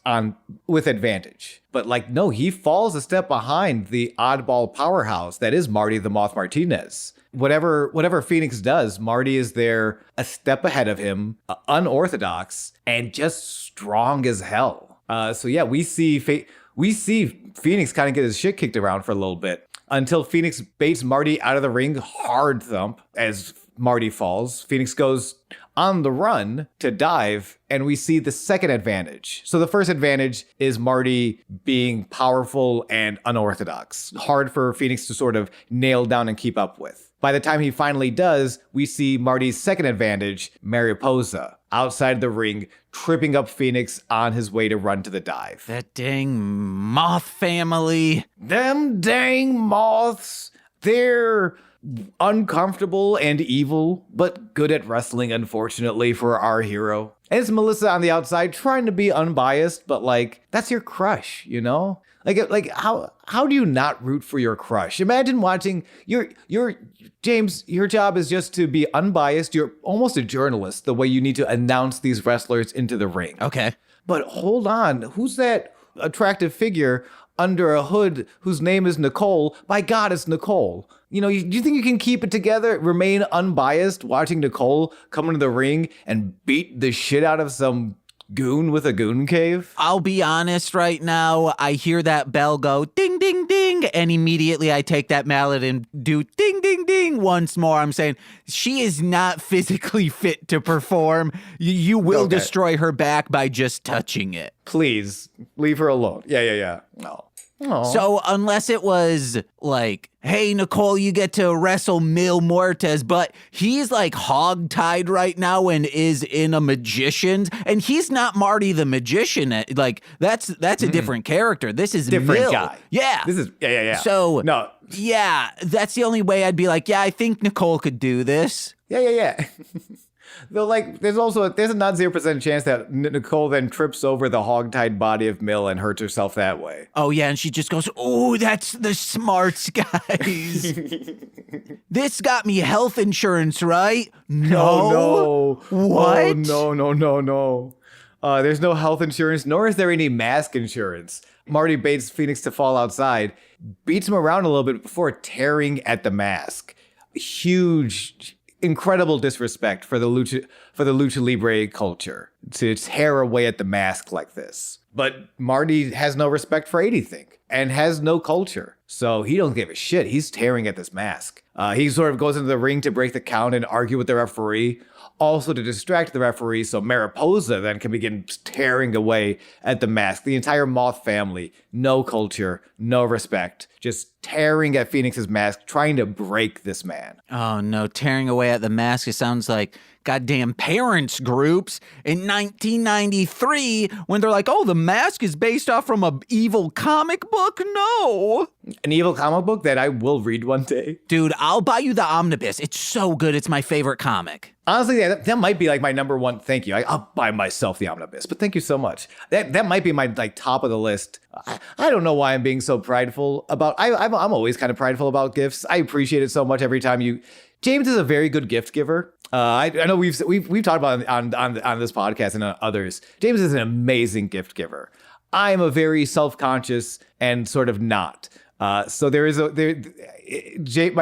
with advantage. But no, he falls a step behind the oddball powerhouse that is Marty the Moth Martinez. Whatever Fenix does, Marty is there a step ahead of him, unorthodox, and just strong as hell. So yeah, we see Fenix kind of get his shit kicked around for a little bit until Fenix baits Marty out of the ring, hard thump as Marty falls. Fenix goes on the run to dive, and we see the second advantage. So the first advantage is Marty being powerful and unorthodox, hard for Fenix to sort of nail down and keep up with. By the time he finally does, we see Marty's second advantage, Mariposa, outside the ring, tripping up Fenix on his way to run to the dive. That dang Moth family. Them dang Moths. They're uncomfortable and evil, but good at wrestling, unfortunately, for our hero. And it's Melissa on the outside trying to be unbiased, but that's your crush, you know? How do you not root for your crush? Imagine watching James, your job is just to be unbiased. You're almost a journalist, the way you need to announce these wrestlers into the ring. Okay. But hold on, who's that attractive figure under a hood whose name is Nicole? By God, it's Nicole. Do you think you can keep it together, remain unbiased, watching Nicole come into the ring and beat the shit out of some goon with a goon cave? I'll be honest right now. I hear that bell go ding, ding, ding, and immediately I take that mallet and do ding, ding, ding once more. I'm saying she is not physically fit to perform. You will destroy her back by just touching it. Please, leave her alone. Yeah. No. Aww. So unless it was hey, Nicole, you get to wrestle Mil Muertes, but he's hog-tied right now and is in a magician's, and he's not Marty the magician. That's a different character. This is different Mil. Guy. Yeah. This is yeah. So no. Yeah, that's the only way I'd be I think Nicole could do this. Yeah. Though, there's a not 0% chance that Nicole then trips over the hog-tied body of Mil and hurts herself that way. Oh, yeah, and she just goes, "Oh, that's the smarts, guys." This got me health insurance, right? No. What? Oh, no. There's no health insurance, nor is there any mask insurance. Marty baits Fenix to fall outside, beats him around a little bit before tearing at the mask. Huge, incredible disrespect for the lucha libre culture to tear away at the mask like this. But Marty has no respect for anything and has no culture. So he don't give a shit. He's tearing at this mask. He sort of goes into the ring to break the count and argue with the referee. Also to distract the referee so Mariposa then can begin tearing away at the mask. The entire Moth family, no culture, no respect, just tearing at Fenix's mask, trying to break this man. Oh no, tearing away at the mask, it sounds like goddamn parents groups in 1993 when they're like, oh, the mask is based off from an evil comic book? No. An evil comic book that I will read one day. Dude, I'll buy you the omnibus. It's so good. It's my favorite comic. Honestly, that might be like my number one. Thank you. I'll buy myself the omnibus, but thank you so much. That might be my like top of the list. I don't know why I'm being so prideful about. I'm always kind of prideful about gifts. I appreciate it so much every time you. James is a very good gift giver. I know we've talked about it on this podcast and on others. James is an amazing gift giver. I'm a very self-conscious and sort of not. So my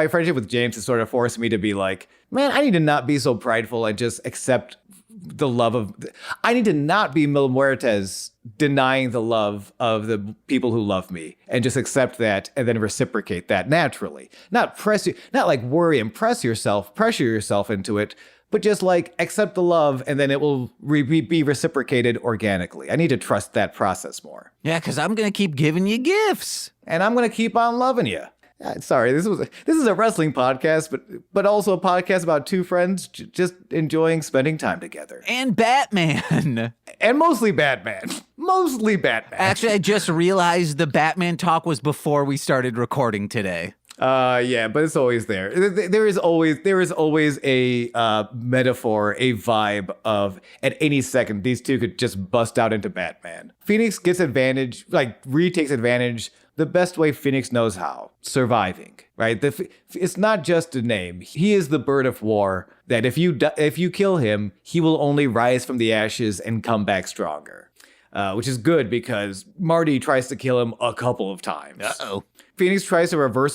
friendship with James has sort of forced me to be like, man, I need to not be so prideful and just accept the love of. I need to not be Mil Muertes denying the love of the people who love me and just accept that and then reciprocate that naturally. Not like worry and pressure yourself into it, but just like accept the love and then it will be reciprocated organically. I need to trust that process more. Yeah, because I'm going to keep giving you gifts. And I'm going to keep on loving you. Sorry, this is a wrestling podcast, but also a podcast about two friends just enjoying spending time together. And Batman. And mostly Batman. Mostly Batman. Actually, I just realized the Batman talk was before we started recording today. Yeah, but it's always there. There is always a metaphor, a vibe of at any second these two could just bust out into Batman. Fenix gets advantage, like retakes advantage the best way Fenix knows how, surviving. Right? It's not just a name. He is the bird of war. That if you kill him, he will only rise from the ashes and come back stronger. Which is good because Marty tries to kill him a couple of times. Uh-oh. Fenix tries to reverse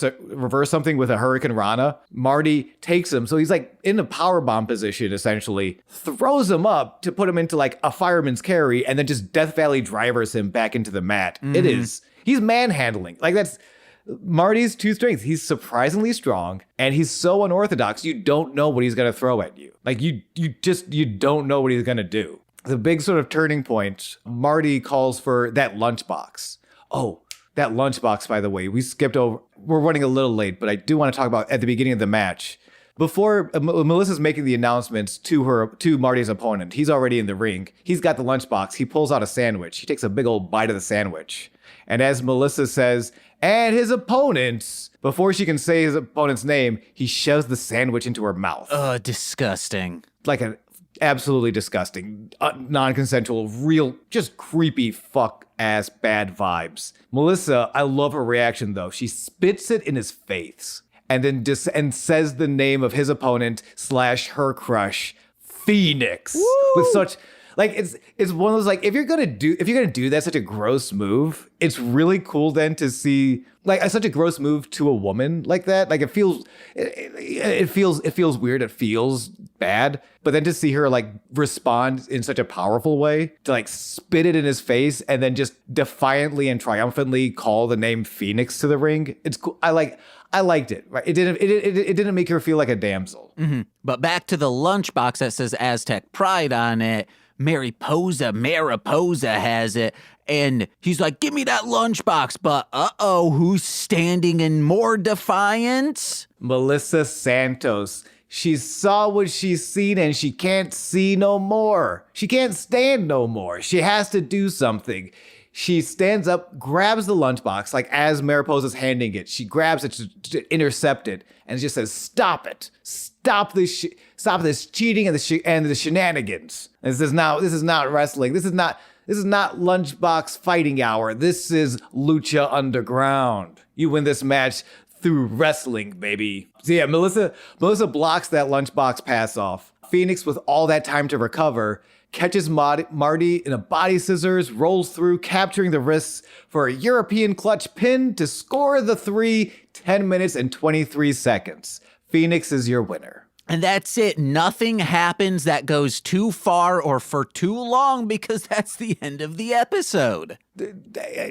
something with a Hurricane Rana. Marty takes him, so he's like in a powerbomb position, essentially, throws him up to put him into like a fireman's carry, and then just Death Valley drivers him back into the mat. Mm-hmm. He's manhandling. Like that's Marty's two strengths. He's surprisingly strong, and he's so unorthodox, you don't know what he's gonna throw at you. Like you don't know what he's gonna do. The big sort of turning point, Marty calls for that lunchbox. Oh, that lunchbox, by the way, we skipped over. We're running a little late, but I do want to talk about at the beginning of the match. Before Melissa's making the announcements to Marty's opponent, he's already in the ring. He's got the lunchbox. He pulls out a sandwich. He takes a big old bite of the sandwich. And as Melissa says, and his opponent, before she can say his opponent's name, he shoves the sandwich into her mouth. Ugh, disgusting. Like an absolutely disgusting, non-consensual, real, just creepy fuck-ass bad vibes. Melissa, I love her reaction though. She spits it in his face and then and says the name of his opponent / her crush, Fenix. Woo! With such like it's one of those like if you're gonna do that such a gross move, it's really cool then to see like such a gross move to a woman like that. Like it feels weird. It feels bad. But then to see her like respond in such a powerful way to like spit it in his face and then just defiantly and triumphantly call the name Fenix to the ring. It's cool. I liked it. Right? It didn't make her feel like a damsel. Mm-hmm. But back to the lunchbox that says Aztec Pride on it. Mariposa has it. And he's like, give me that lunchbox. But who's standing in more defiance? Melissa Santos. She saw what she's seen and she can't see no more. She can't stand no more. She has to do something. She stands up, grabs the lunchbox, like as Mariposa's handing it. She grabs it to intercept it and just says, stop it. Stop this cheating and the shenanigans. This is not wrestling. This is not lunchbox fighting hour. This is Lucha Underground. You win this match through wrestling, baby. So yeah, Melissa blocks that lunchbox pass off. Fenix, with all that time to recover, catches Marty in a body scissors, rolls through, capturing the wrists for a European clutch pin to score the 10 minutes and 23 seconds. Fenix is your winner. And that's it. Nothing happens that goes too far or for too long because that's the end of the episode.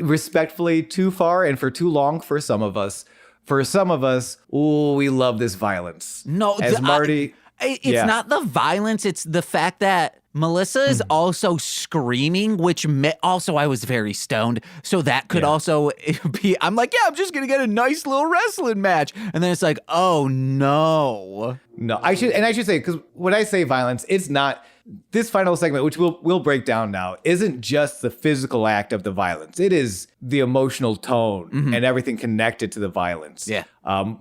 Respectfully, too far and for too long for some of us. For some of us, ooh, we love this violence. No, as Marty. It's not the violence. It's the fact that Melissa is also screaming, which also I was very stoned. So that could also be, I'm like, I'm just going to get a nice little wrestling match. And then it's like, oh no. No, I should say, because when I say violence, it's not, this final segment, which we'll break down now, isn't just the physical act of the violence. It is the emotional tone and everything connected to the violence. Yeah.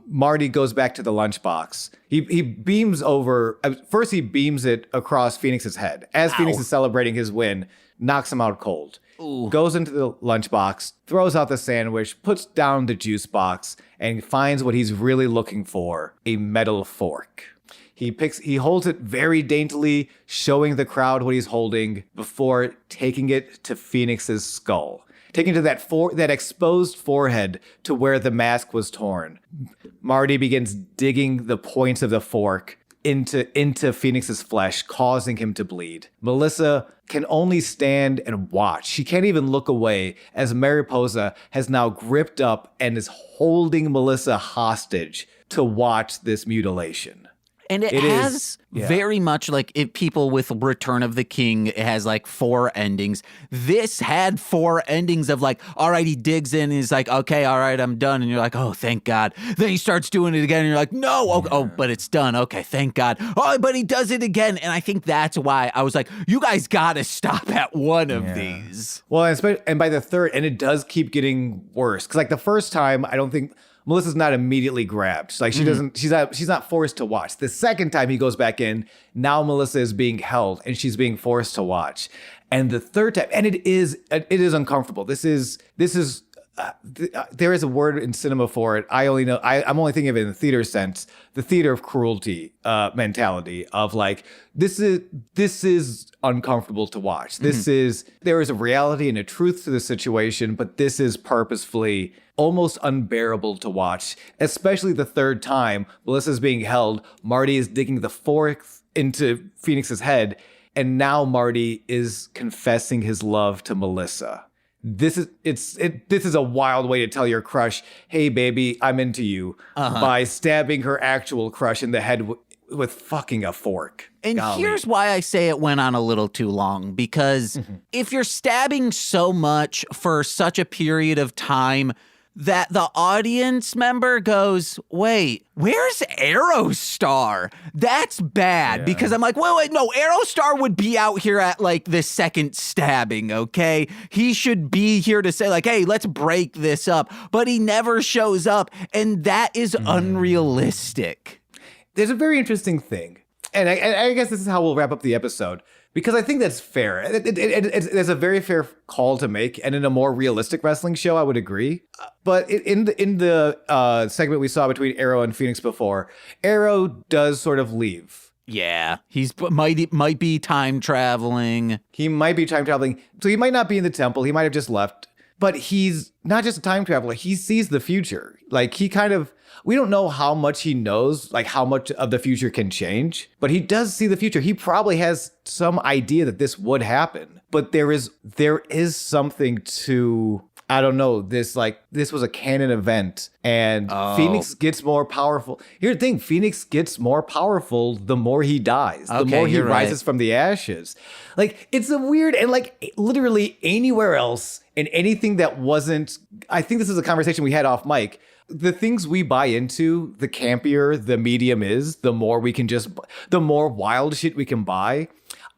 Marty goes back to the lunchbox. He beams over. First, he beams it across Fenix's head as Fenix is celebrating his win. Knocks him out cold. Ooh. Goes into the lunchbox, throws out the sandwich, puts down the juice box, and finds what he's really looking for: a metal fork. He holds it very daintily, showing the crowd what he's holding before taking it to Fenix's skull. Taking to that exposed forehead to where the mask was torn. Marty begins digging the points of the fork into Fenix's flesh, causing him to bleed. Melissa can only stand and watch. She can't even look away as Mariposa has now gripped up and is holding Melissa hostage to watch this mutilation. And it has very much like people with Return of the King, it has like 4 endings. This had 4 endings of like, all right, he digs in and he's like, okay, all right, I'm done. And you're like, oh, thank God. Then he starts doing it again and you're like, no, oh, but it's done. Okay, thank God. Oh, but he does it again. And I think that's why I was like, you guys got to stop at one of these. Well, and by the third, and it does keep getting worse. Because like the first time, I don't think Melissa's not immediately grabbed. Like she doesn't, she's not forced to watch. The second time he goes back in, now Melissa is being held and she's being forced to watch. And the third time, and it is uncomfortable. There is a word in cinema for it. I'm only thinking of it in the theater sense, the theater of cruelty mentality of like, this is uncomfortable to watch. There is a reality and a truth to the situation, but this is purposefully almost unbearable to watch, especially the third time Melissa's being held. Marty is digging the fork into Fenix's head, and now Marty is confessing his love to Melissa. This is a wild way to tell your crush, hey baby, I'm into you, by stabbing her actual crush in the head with fucking a fork. And here's why I say it went on a little too long, because if you're stabbing so much for such a period of time that the audience member goes, wait, where's Aerostar? That's bad, because I'm like, wait, no, Aerostar would be out here at like the second stabbing, okay? He should be here to say like, hey, let's break this up, but he never shows up, and that is unrealistic. There's a very interesting thing, and I guess this is how we'll wrap up the episode, because I think that's fair. It's a very fair call to make, and in a more realistic wrestling show, I would agree. But in the segment we saw between Arrow and Fenix before, Arrow does sort of leave. Yeah, he's might be time traveling. He might be time traveling, so he might not be in the temple. He might have just left. But he's not just a time traveler. He sees the future. Like we don't know how much he knows, like how much of the future can change, but he does see the future. He probably has some idea that this would happen, but there is something to, I don't know, this was a canon event, and Fenix gets more powerful. Here's the thing, Fenix gets more powerful the more he dies, the more he rises from the ashes. Like, it's a weird, and like literally anywhere else in anything that wasn't, I think this is a conversation we had off mic, the things we buy into, the campier the medium is, the more wild shit we can buy.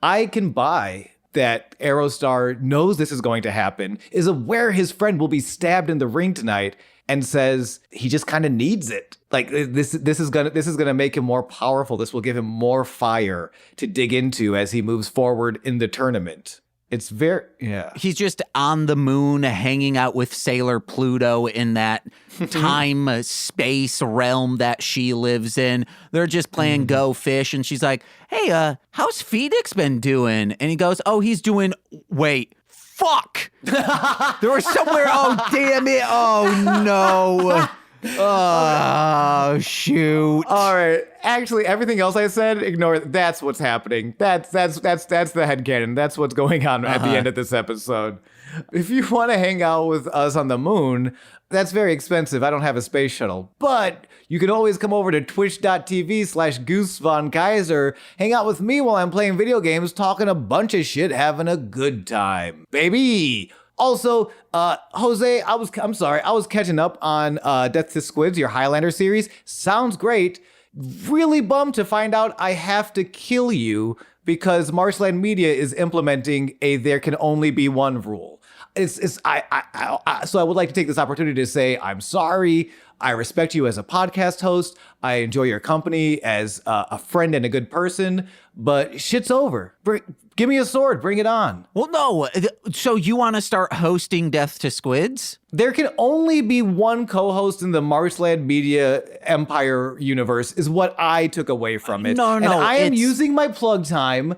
I can buy that Aerostar knows this is going to happen, is aware his friend will be stabbed in the ring tonight, and says he just kind of needs it. Like this is gonna make him more powerful. This will give him more fire to dig into as he moves forward in the tournament. It's very, He's just on the moon hanging out with Sailor Pluto in that time space realm that she lives in. They're just playing Go Fish, and she's like, hey, how's Fénix been doing? And he goes, oh, he's doing, wait, fuck. There was somewhere, oh, damn it. Oh, no. Oh, shoot. All right. Actually, everything else I said, ignore it. That's what's happening. That's the headcanon. That's what's going on at the end of this episode. If you want to hang out with us on the moon, that's very expensive. I don't have a space shuttle. But you can always come over to twitch.tv/GooseVonKaiser, hang out with me while I'm playing video games, talking a bunch of shit, having a good time. Baby! Also, Jose, I was catching up on Death to Squids, your Highlander series. Sounds great. Really bummed to find out I have to kill you because Marshland Media is implementing a there can only be one rule. So I would like to take this opportunity to say I'm sorry. I respect you as a podcast host. I enjoy your company as a friend and a good person, but shit's over. Give me a sword. Bring it on. Well, no. So you want to start hosting Death to Squids? There can only be one co-host in the Marshland Media Empire universe is what I took away from it. No. And I am using my plug time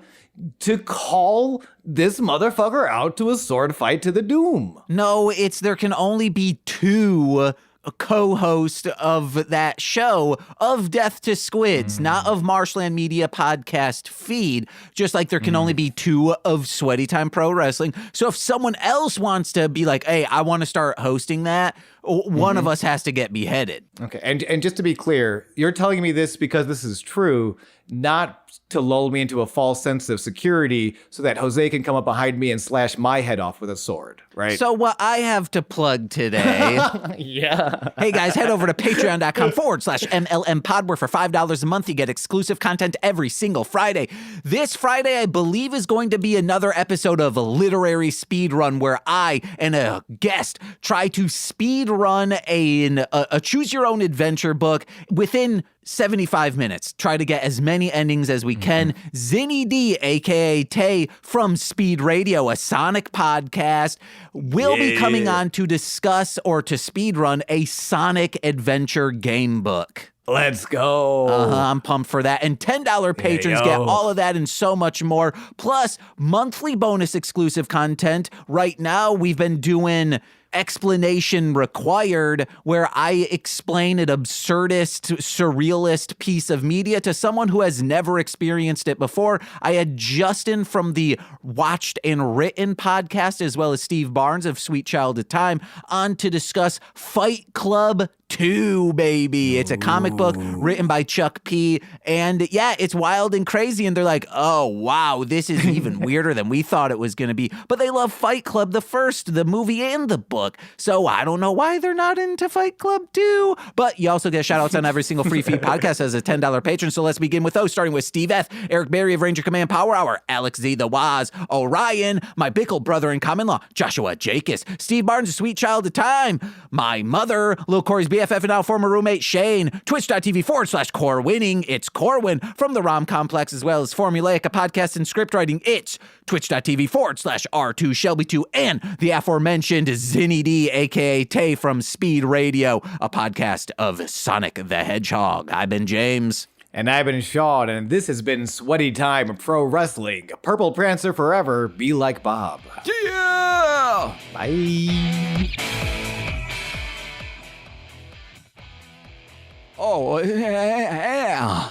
to call this motherfucker out to a sword fight to the doom. No, there can only be two co-host of that show of Death to Squids, not of Marshland Media podcast feed, just like there can only be two of Sweaty Time Pro Wrestling. So if someone else wants to be like, hey, I want to start hosting that, one of us has to get beheaded. Okay, and just to be clear, you're telling me this because this is true, not to lull me into a false sense of security so that Jose can come up behind me and slash my head off with a sword, right? So what I have to plug today. Yeah. Hey guys, head over to patreon.com/MLM where for $5 a month you get exclusive content every single Friday. This Friday, I believe, is going to be another episode of a literary speed run where I and a guest try to speed run a choose your own adventure book within 75 minutes. Try to get as many endings as we can. Zinny D, aka Tay from Speed Radio, a Sonic podcast, will be coming on to discuss or to speedrun a Sonic adventure game book. Let's go. I'm pumped for that. And $10 patrons get all of that and so much more. Plus, monthly bonus exclusive content. Right now, we've been doing Explanation Required, where I explain an absurdist, surrealist piece of media to someone who has never experienced it before. I had Justin from the Watched and Written podcast, as well as Steve Barnes of Sweet Child of Time, on to discuss Fight Club 2, baby. It's a comic book written by Chuck P. And yeah, it's wild and crazy. And they're like, oh, wow, this is even weirder than we thought it was going to be. But they love Fight Club, the movie and the book. So I don't know why they're not into Fight Club 2. But you also get shout outs on every single free feed podcast as a $10 patron. So let's begin with those, starting with Steve F., Eric Berry of Ranger Command Power Hour, Alex Z. The Waz, Orion, my Bickle brother in common law, Joshua Jacobs, Steve Barnes, Sweet Child of Time, my mother, Lil Corey's BFF and now former roommate Shane, twitch.tv/Core Winning. It's Corwin from the Rom Complex, as well as Formulaic, a podcast and script writing. It's twitch.tv/R2 Shelby2 and the aforementioned Zinny D, aka Tay from Speed Radio, a podcast of Sonic the Hedgehog. I've been James. And I've been Sean, and this has been Sweaty Time Pro Wrestling. Purple Prancer forever, be like Bob. Yeah! Bye. Oh, yeah.